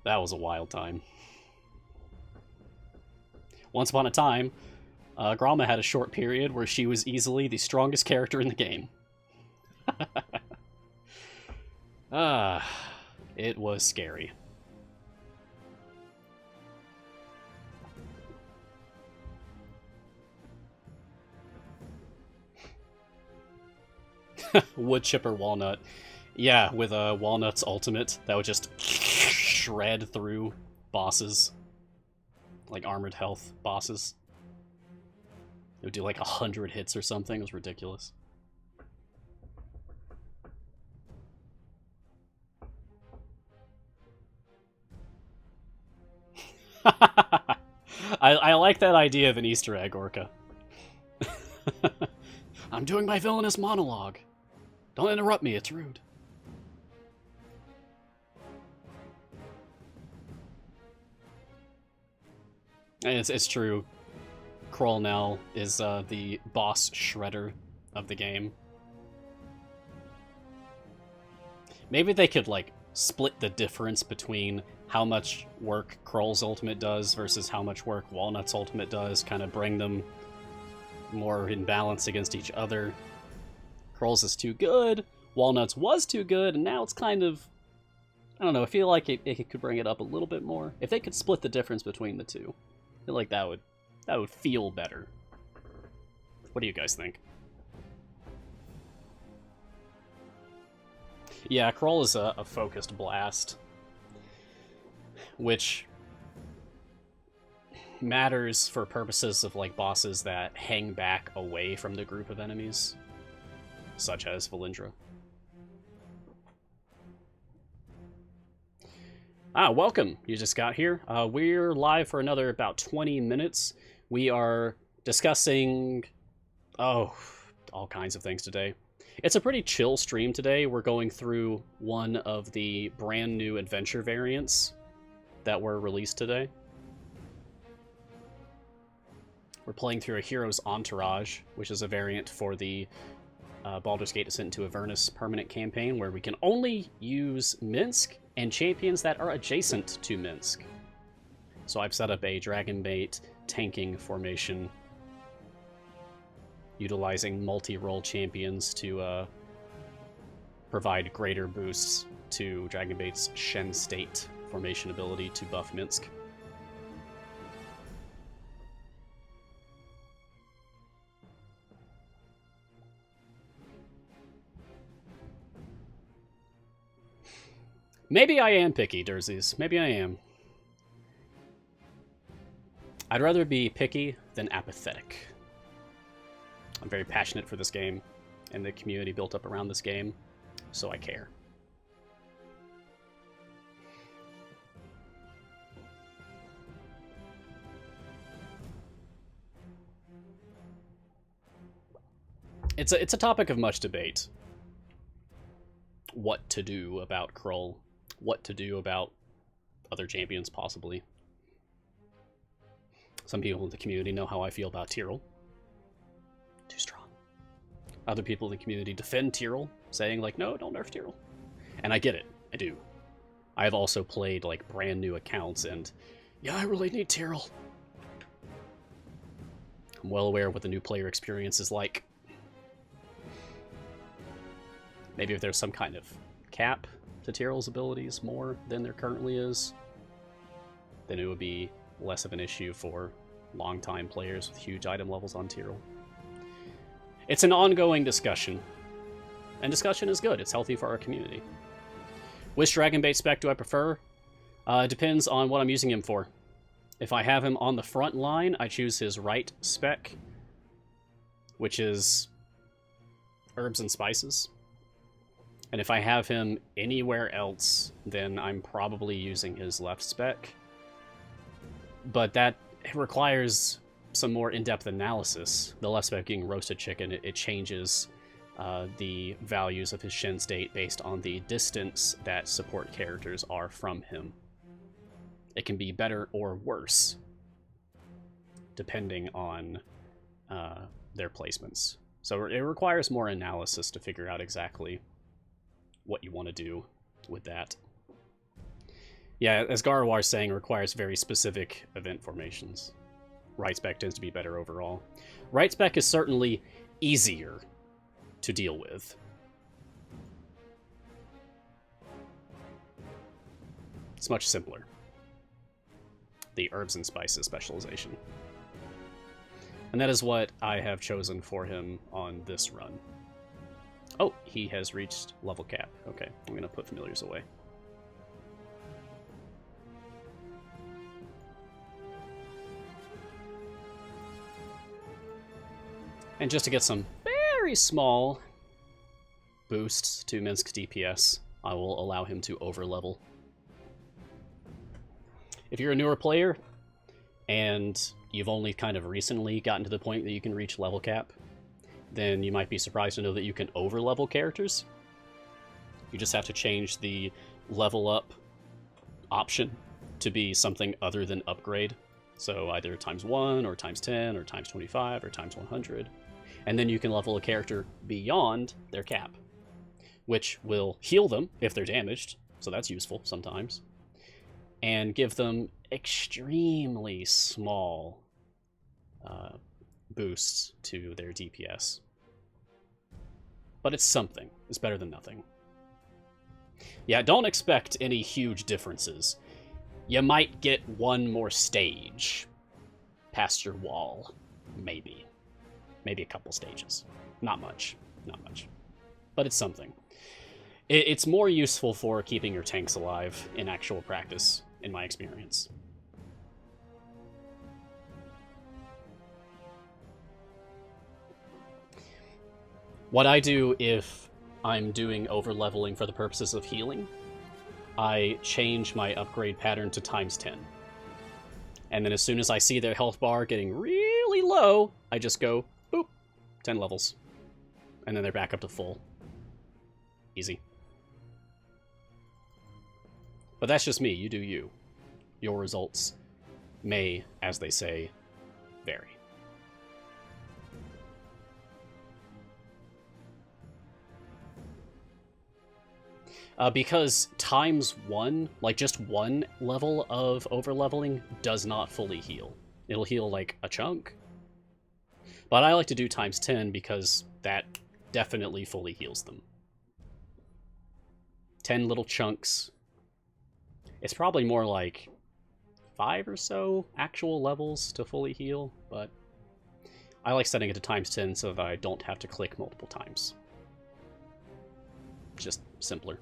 That was a wild time. Once upon a time, Gromma had a short period where she was easily the strongest character in the game. It was scary. Wood chipper walnut. Yeah, with Walnut's ultimate, that would just shred through bosses. Like armored health bosses. It would do like 100 hits or something. It was ridiculous. I like that idea of an Easter egg, Orca. I'm doing my villainous monologue. Don't interrupt me, it's rude. It's true. Kroll now is the boss shredder of the game. Maybe they could, like, split the difference between how much work Kroll's ultimate does versus how much work Walnut's ultimate does, kind of bring them more in balance against each other. Kroll's is too good, Walnut's was too good, and now it's kind of... I don't know, I feel like it could bring it up a little bit more. If they could split the difference between the two, I feel like that would feel better. What do you guys think? Yeah, Kroll is a focused blast, which matters for purposes of like bosses that hang back away from the group of enemies, such as Valindra. Welcome. You just got here. We're live for another about 20 minutes. We are discussing, all kinds of things today. It's a pretty chill stream today. We're going through one of the brand new adventure variants that were released today. We're playing through a Hero's Entourage, which is a variant for the Baldur's Gate Descent into Avernus permanent campaign, where we can only use Minsk and champions that are adjacent to Minsk. So I've set up a Dragonbait tanking formation, utilizing multi-role champions to provide greater boosts to Dragonbait's Shen State formation ability to buff Minsk. Maybe I am picky, Durzies. Maybe I am. I'd rather be picky than apathetic. I'm very passionate for this game and the community built up around this game, so I care. It's a topic of much debate. What to do about Kroll, what to do about other champions, possibly. Some people in the community know how I feel about Tyrell. Too strong. Other people in the community defend Tyrell, saying, like, no, don't nerf Tyrell. And I get it. I do. I've also played, like, brand new accounts, and yeah, I really need Tyrell. I'm well aware of what the new player experience is like. Maybe if there's some kind of cap to Tyrell's abilities more than there currently is, then it would be less of an issue for longtime players with huge item levels on Tyrell. It's an ongoing discussion, and discussion is good. It's healthy for our community. Which Dragonbait spec do I prefer? It depends on what I'm using him for. If I have him on the front line, I choose his right spec, which is herbs and spices. And if I have him anywhere else, then I'm probably using his left spec. But that requires some more in-depth analysis. The left spec being roasted chicken, it changes the values of his Shen state based on the distance that support characters are from him. It can be better or worse, depending on their placements. So it requires more analysis to figure out exactly what you want to do with that. Yeah, as Garwar's saying, it requires very specific event formations. right spec tends to be better overall. Right spec is certainly easier to deal with. It's much simpler. The herbs and spices specialization. And that is what I have chosen for him on this run. Oh, he has reached level cap. Okay, I'm going to put familiars away. And just to get some very small boosts to Minsk's DPS, I will allow him to overlevel. If you're a newer player, and you've only kind of recently gotten to the point that you can reach level cap, then you might be surprised to know that you can overlevel characters. You just have to change the level up option to be something other than upgrade. So either ×1, or ×10, or ×25, or ×100. And then you can level a character beyond their cap, which will heal them if they're damaged, so that's useful sometimes, and give them extremely small boosts to their DPS. But it's something. It's better than nothing. Yeah, don't expect any huge differences. You might get one more stage past your wall. Maybe. Maybe a couple stages. Not much. Not much. But it's something. It's more useful for keeping your tanks alive in actual practice, in my experience. What I do if I'm doing overleveling for the purposes of healing, I change my upgrade pattern to ×10. And then as soon as I see their health bar getting really low, I just go, boop, 10 levels. And then they're back up to full. Easy. But that's just me. You do you. Your results may, as they say, vary. Because ×1, like just one level of overleveling, does not fully heal. It'll heal like a chunk. But I like to do ×10 because that definitely fully heals them. 10 little chunks. It's probably more like 5 or so actual levels to fully heal, but I like setting it to ×10 so that I don't have to click multiple times. Just simpler.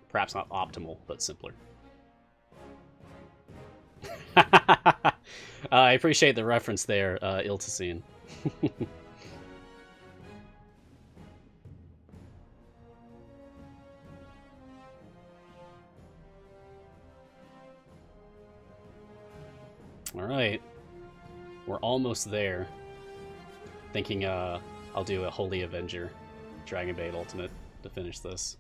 Perhaps not optimal, but simpler. I appreciate the reference there, Iltasine. Alright. We're almost there. Thinking I'll do a Holy Avenger Dragonbait Ultimate to finish this.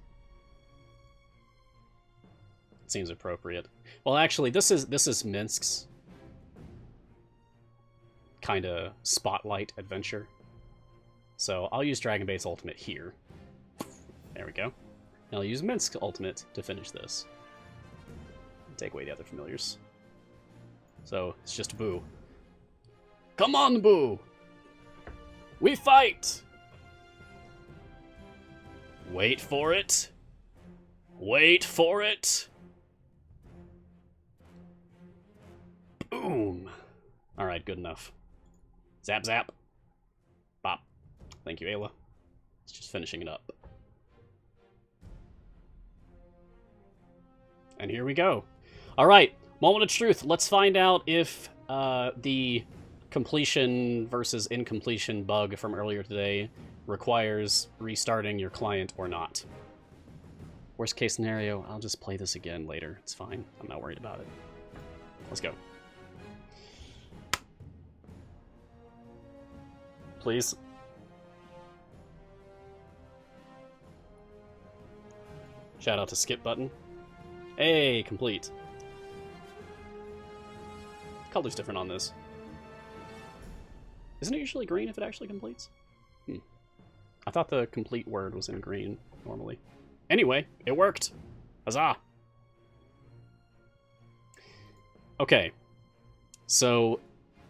Seems appropriate. Well, actually, this is Minsk's kind of spotlight adventure. So I'll use Dragonbait's Ultimate here. There we go. And I'll use Minsk's Ultimate to finish this. Take away the other familiars. So it's just Boo. Come on, Boo! We fight! Wait for it. Wait for it. Boom. Alright, good enough. Zap, zap. Bop. Thank you, Ayla. It's just finishing it up. And here we go. Alright, moment of truth. Let's find out if the completion versus incompletion bug from earlier today requires restarting your client or not. Worst case scenario, I'll just play this again later. It's fine. I'm not worried about it. Let's go. Please. Shout out to Skip Button. Hey, complete. Color's different on this. Isn't it usually green if it actually completes? I thought the complete word was in green normally. Anyway, it worked. Huzzah! Okay. So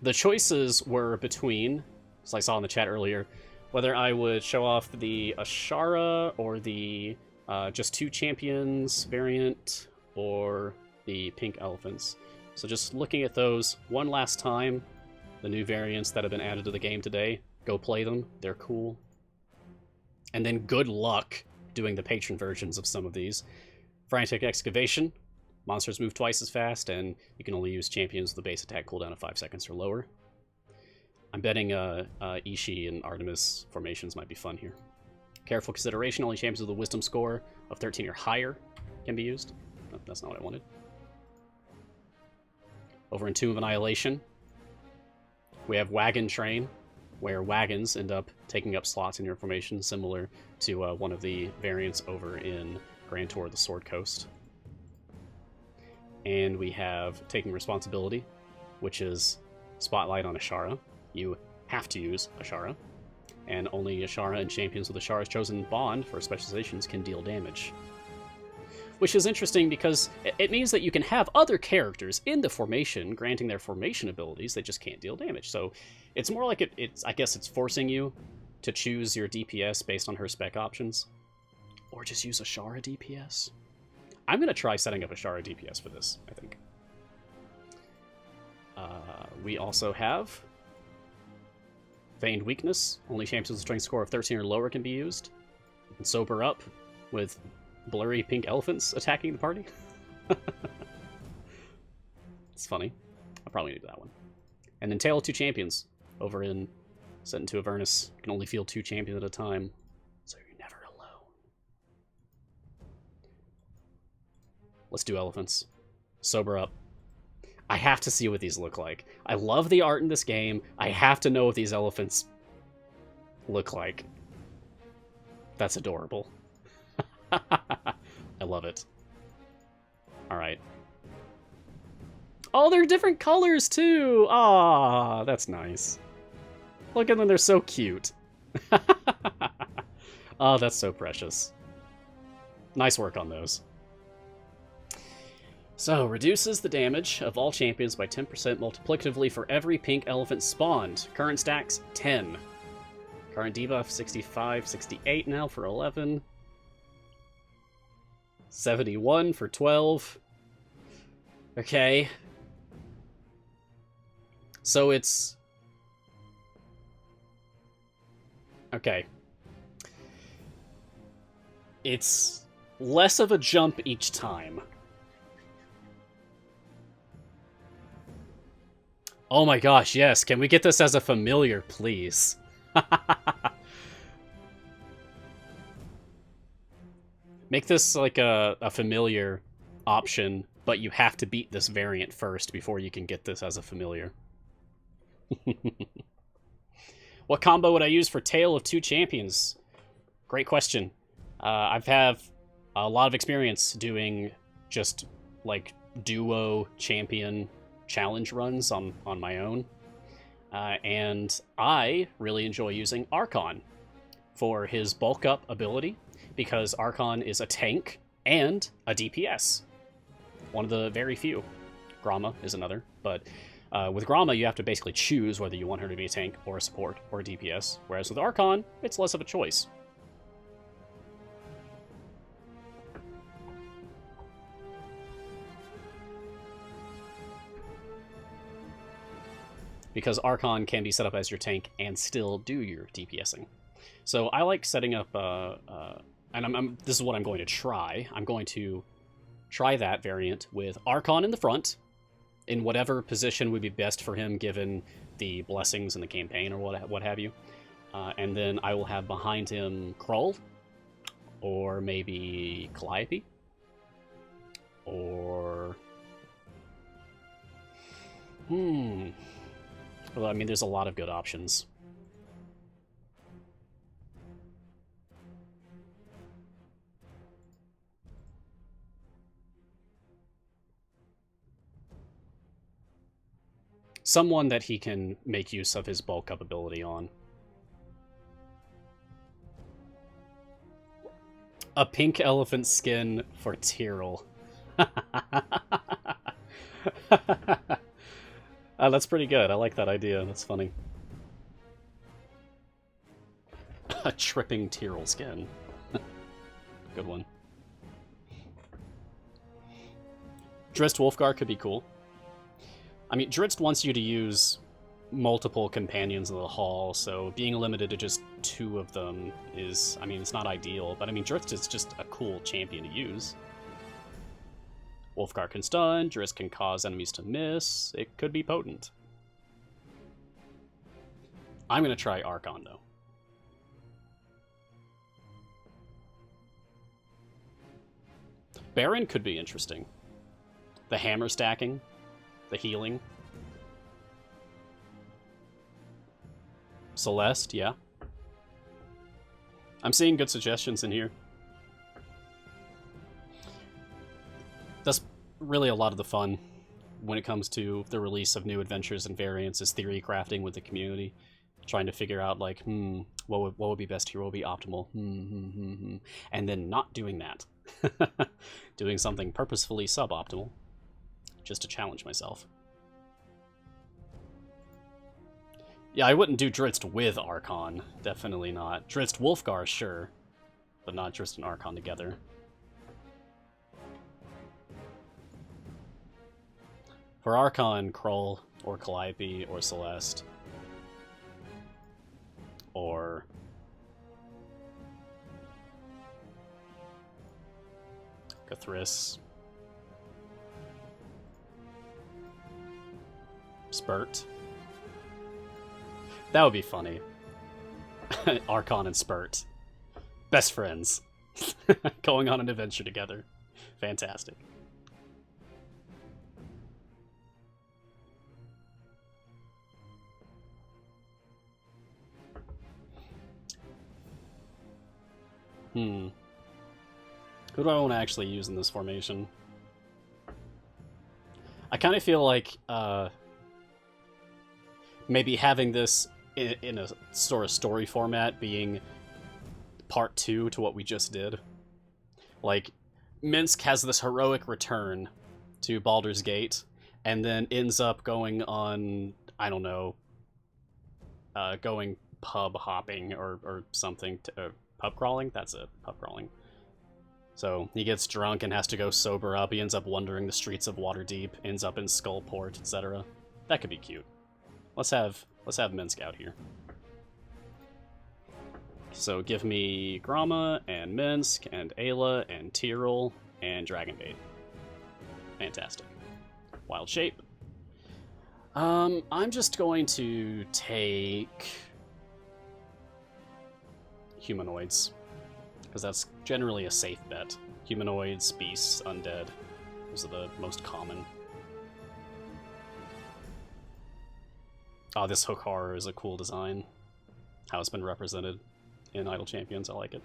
the choices were between, as I saw in the chat earlier, whether I would show off the Ashara or the just 2 champions variant or the pink elephants. So just looking at those one last time, the new variants that have been added to the game today, go play them. They're cool. And then good luck doing the patron versions of some of these. Frantic Excavation. Monsters move twice as fast, and you can only use champions with a base attack cooldown of 5 seconds or lower. I'm betting Ishii and Artemis formations might be fun here. Careful consideration, only champions with a wisdom score of 13 or higher can be used. Oh, that's not what I wanted. Over in Tomb of Annihilation, we have Wagon Train, where wagons end up taking up slots in your formation, similar to one of the variants over in Grand Tour of the Sword Coast. And we have Taking Responsibility, which is Spotlight on Ashara. You have to use Ashara, and only Ashara and champions with Ashara's chosen bond for specializations can deal damage. Which is interesting because it means that you can have other characters in the formation granting their formation abilities, they just can't deal damage. So it's more like I guess it's forcing you to choose your DPS based on her spec options. Or just use Ashara DPS. I'm going to try setting up Ashara DPS for this, I think. We also have Feigned Weakness. Only champions with a strength score of 13 or lower can be used. And Sober Up with blurry pink elephants attacking the party. It's funny. I'll probably do that one. And then Tale of Two Champions over in Set into Avernus. You can only field 2 champions at a time, so you're never alone. Let's do elephants. Sober Up. I have to see what these look like. I love the art in this game. I have to know what these elephants look like. That's adorable. I love it. Alright. Oh, they're different colors too! Aw, that's nice. Look at them, they're so cute. Oh, that's so precious. Nice work on those. So, reduces the damage of all champions by 10% multiplicatively for every pink elephant spawned. Current stacks, 10. Current debuff, 65, 68 now for 11. 71 for 12. Okay. So it's... Okay. It's less of a jump each time. Oh my gosh, yes. Can we get this as a familiar, please? Make this like a familiar option, but you have to beat this variant first before you can get this as a familiar. What combo would I use for Tale of Two Champions? Great question. I've had a lot of experience doing just like duo champion challenge runs on my own. And I really enjoy using Archon for his bulk up ability, because Archon is a tank and a DPS. One of the very few. Gromma is another, but with Gromma you have to basically choose whether you want her to be a tank or a support or a DPS, whereas with Archon, it's less of a choice. Because Archon can be set up as your tank and still do your DPSing. So I like setting up, and this is what I'm going to try. I'm going to try that variant with Archon in the front, in whatever position would be best for him given the blessings in the campaign or what have you. And then I will have behind him Krull, or maybe Calliope, or... Well, I mean, there's a lot of good options. Someone that he can make use of his bulk up ability on. A pink elephant skin for Tyrell. That's pretty good. I like that idea. That's funny. A tripping Tyrrell skin. Good one. Drizzt Wolfgar could be cool. I mean, Drizzt wants you to use multiple companions in the hall, so being limited to just 2 of them is, I mean, it's not ideal, but I mean, Drizzt is just a cool champion to use. Wolfgar can stun, Drizzt can cause enemies to miss. It could be potent. I'm going to try Archon, though. Baron could be interesting. The hammer stacking, the healing. Celeste, yeah. I'm seeing good suggestions in here. That's really a lot of the fun when it comes to the release of new adventures and variants, is theory crafting with the community. Trying to figure out, like, what would be best here, what would be optimal, and then not doing that. Doing something purposefully suboptimal, just to challenge myself. Yeah, I wouldn't do Drizzt with Archon. Definitely not. Drizzt Wolfgar, sure. But not Drizzt and Archon together. For Archon, Krull, or Calliope, or Celeste. Or... Cathris. Spurt. That would be funny. Archon and Spurt. Best friends. Going on an adventure together. Fantastic. Who do I want to actually use in this formation? I kind of feel like maybe having this in a sort of story format being part 2 to what we just did. Like, Minsk has this heroic return to Baldur's Gate, and then ends up going on, I don't know, going pub hopping or something, pub crawling? That's it, pub crawling. So he gets drunk and has to go sober up, he ends up wandering the streets of Waterdeep, ends up in Skullport, etc. That could be cute. Let's have Minsk out here. So give me Gromma, and Minsk, and Ayla, and Tyrrell, and Dragonbait. Fantastic. Wild Shape. I'm just going to take humanoids, because that's generally a safe bet. Humanoids, beasts, undead. Those are the most common. Oh, this Hook Horror is a cool design. How it's been represented in Idle Champions, I like it.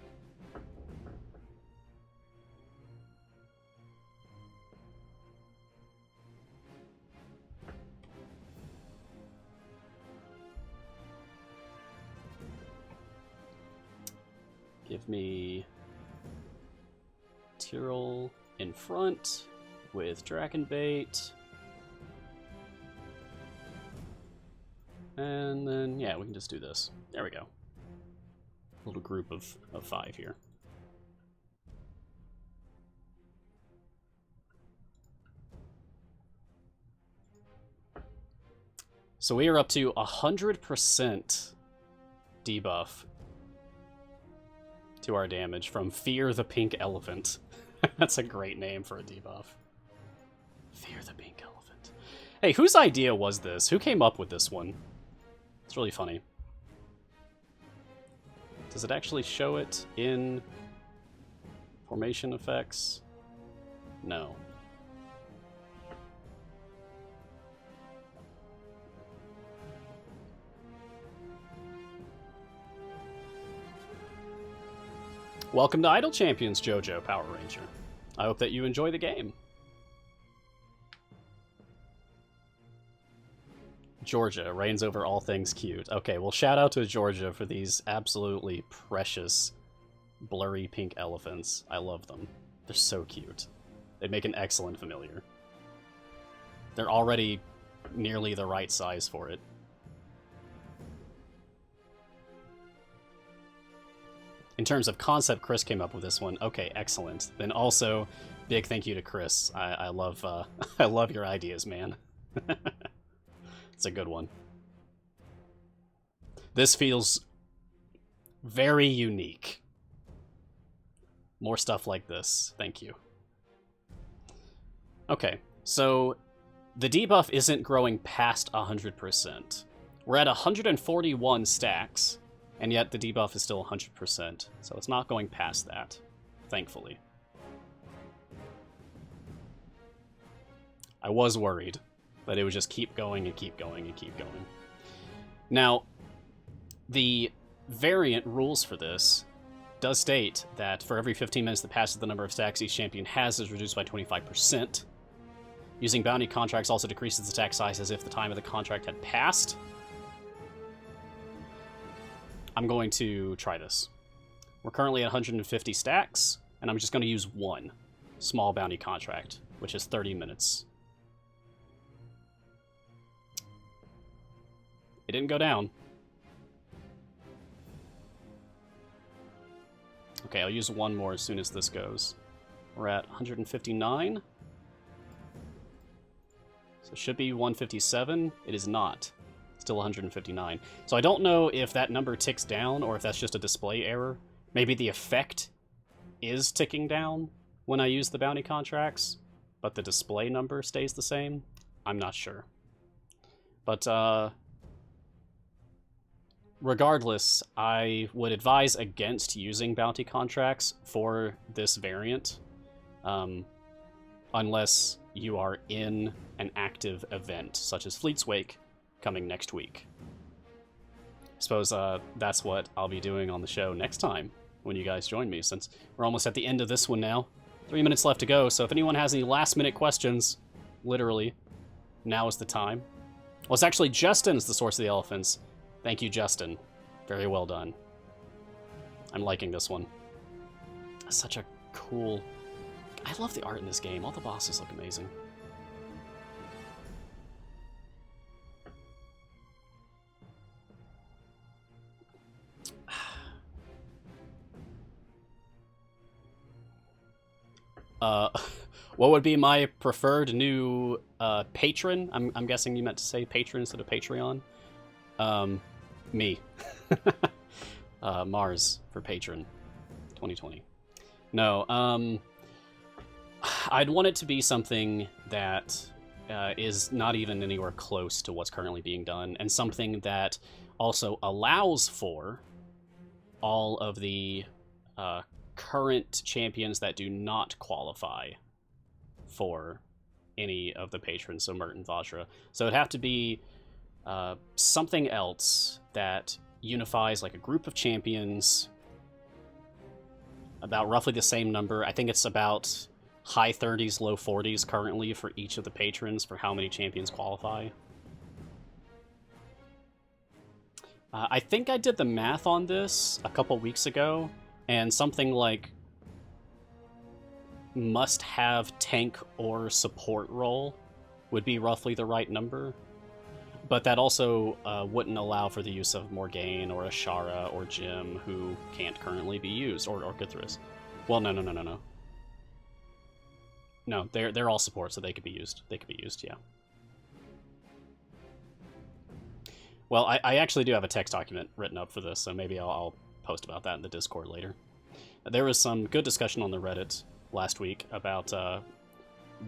Give me Tyrrell in front with Dragonbait. And then, yeah, we can just do this. There we go. Little group of 5 here. So we are up to 100% debuff to our damage from Fear the Pink Elephant. That's a great name for a debuff. Fear the Pink Elephant. Hey, whose idea was this? Who came up with this one? It's really funny. Does it actually show it in formation effects? No. Welcome to Idle Champions, JoJo Power Ranger. I hope that you enjoy the game. Georgia reigns over all things cute. Okay, well, shout out to Georgia for these absolutely precious, blurry pink elephants. I love them. They're so cute. They make an excellent familiar. They're already nearly the right size for it. In terms of concept, Chris came up with this one. Okay, excellent. Then also, big thank you to Chris. I love I love your ideas, man. It's a good one. This feels very unique. More stuff like this. Thank you. Okay, so the debuff isn't growing past 100%. We're at 141 stacks, and yet the debuff is still 100%, so it's not going past that, thankfully. I was worried, but it would just keep going and keep going and keep going. Now, the variant rules for this does state that for every 15 minutes that passes, the number of stacks each champion has is reduced by 25%. Using bounty contracts also decreases the stack size as if the time of the contract had passed. I'm going to try this. We're currently at 150 stacks, and I'm just going to use one small bounty contract, which is 30 minutes. It didn't go down. Okay, I'll use one more as soon as this goes. We're at 159. So it should be 157. It is not. Still 159. So I don't know if that number ticks down or if that's just a display error. Maybe the effect is ticking down when I use the bounty contracts, but the display number stays the same. I'm not sure. But regardless, I would advise against using bounty contracts for this variant, unless you are in an active event, such as Fleet's Wake, coming next week. I suppose that's what I'll be doing on the show next time, when you guys join me, since we're almost at the end of this one now. 3 minutes left to go, so if anyone has any last-minute questions, literally, now is the time. Well, it's actually Justin's the source of the elephants. Thank you, Justin. Very well done. I'm liking this one. Such a cool... I love the art in this game. All the bosses look amazing. What would be my preferred new patron? I'm guessing you meant to say patron instead of Patreon. Me. Mars for patron 2020. No, I'd want it to be something that is not even anywhere close to what's currently being done, and something that also allows for all of the current champions that do not qualify for any of the patrons, so Mert and Vajra. So it'd have to be something else that unifies like a group of champions, about roughly the same number. I think it's about high 30s, low 40s currently for each of the patrons for how many champions qualify. I think I did the math on this a couple weeks ago, and something like must have tank or support role would be roughly the right number. But that also wouldn't allow for the use of Morgane or Ashara or Jim, who can't currently be used, or Guthris. Well, no. No, they're all support, so they could be used. They could be used, yeah. Well, I actually do have a text document written up for this, so maybe I'll post about that in the Discord later. There was some good discussion on the Reddit last week about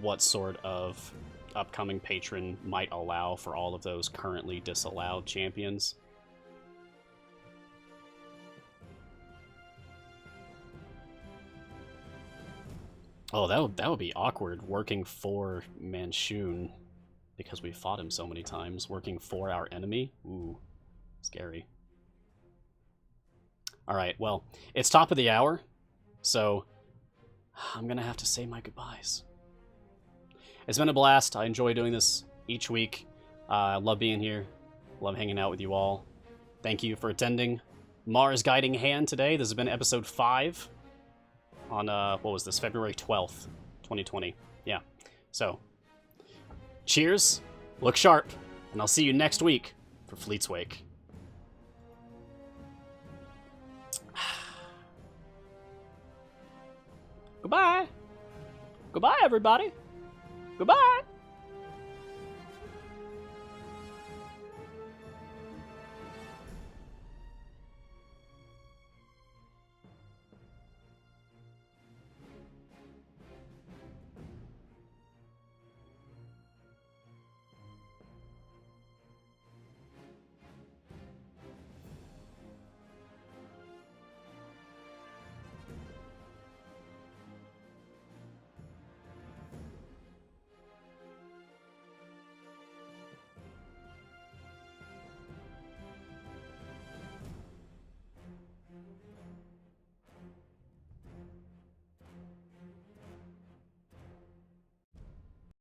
what sort of upcoming patron might allow for all of those currently disallowed champions. Oh, that would be awkward, working for Manchun, because we fought him so many times, working for our enemy. Ooh, scary. Alright, well, it's top of the hour, so I'm gonna have to say my goodbyes. It's been a blast. I enjoy doing this each week. I love being here. Love hanging out with you all. Thank you for attending Mars Guiding Hand today. This has been episode 5 on, what was this, February 12th, 2020. Yeah. So, cheers, Look sharp, and I'll see you next week for Fleet's Wake. Goodbye. Goodbye, everybody. Goodbye.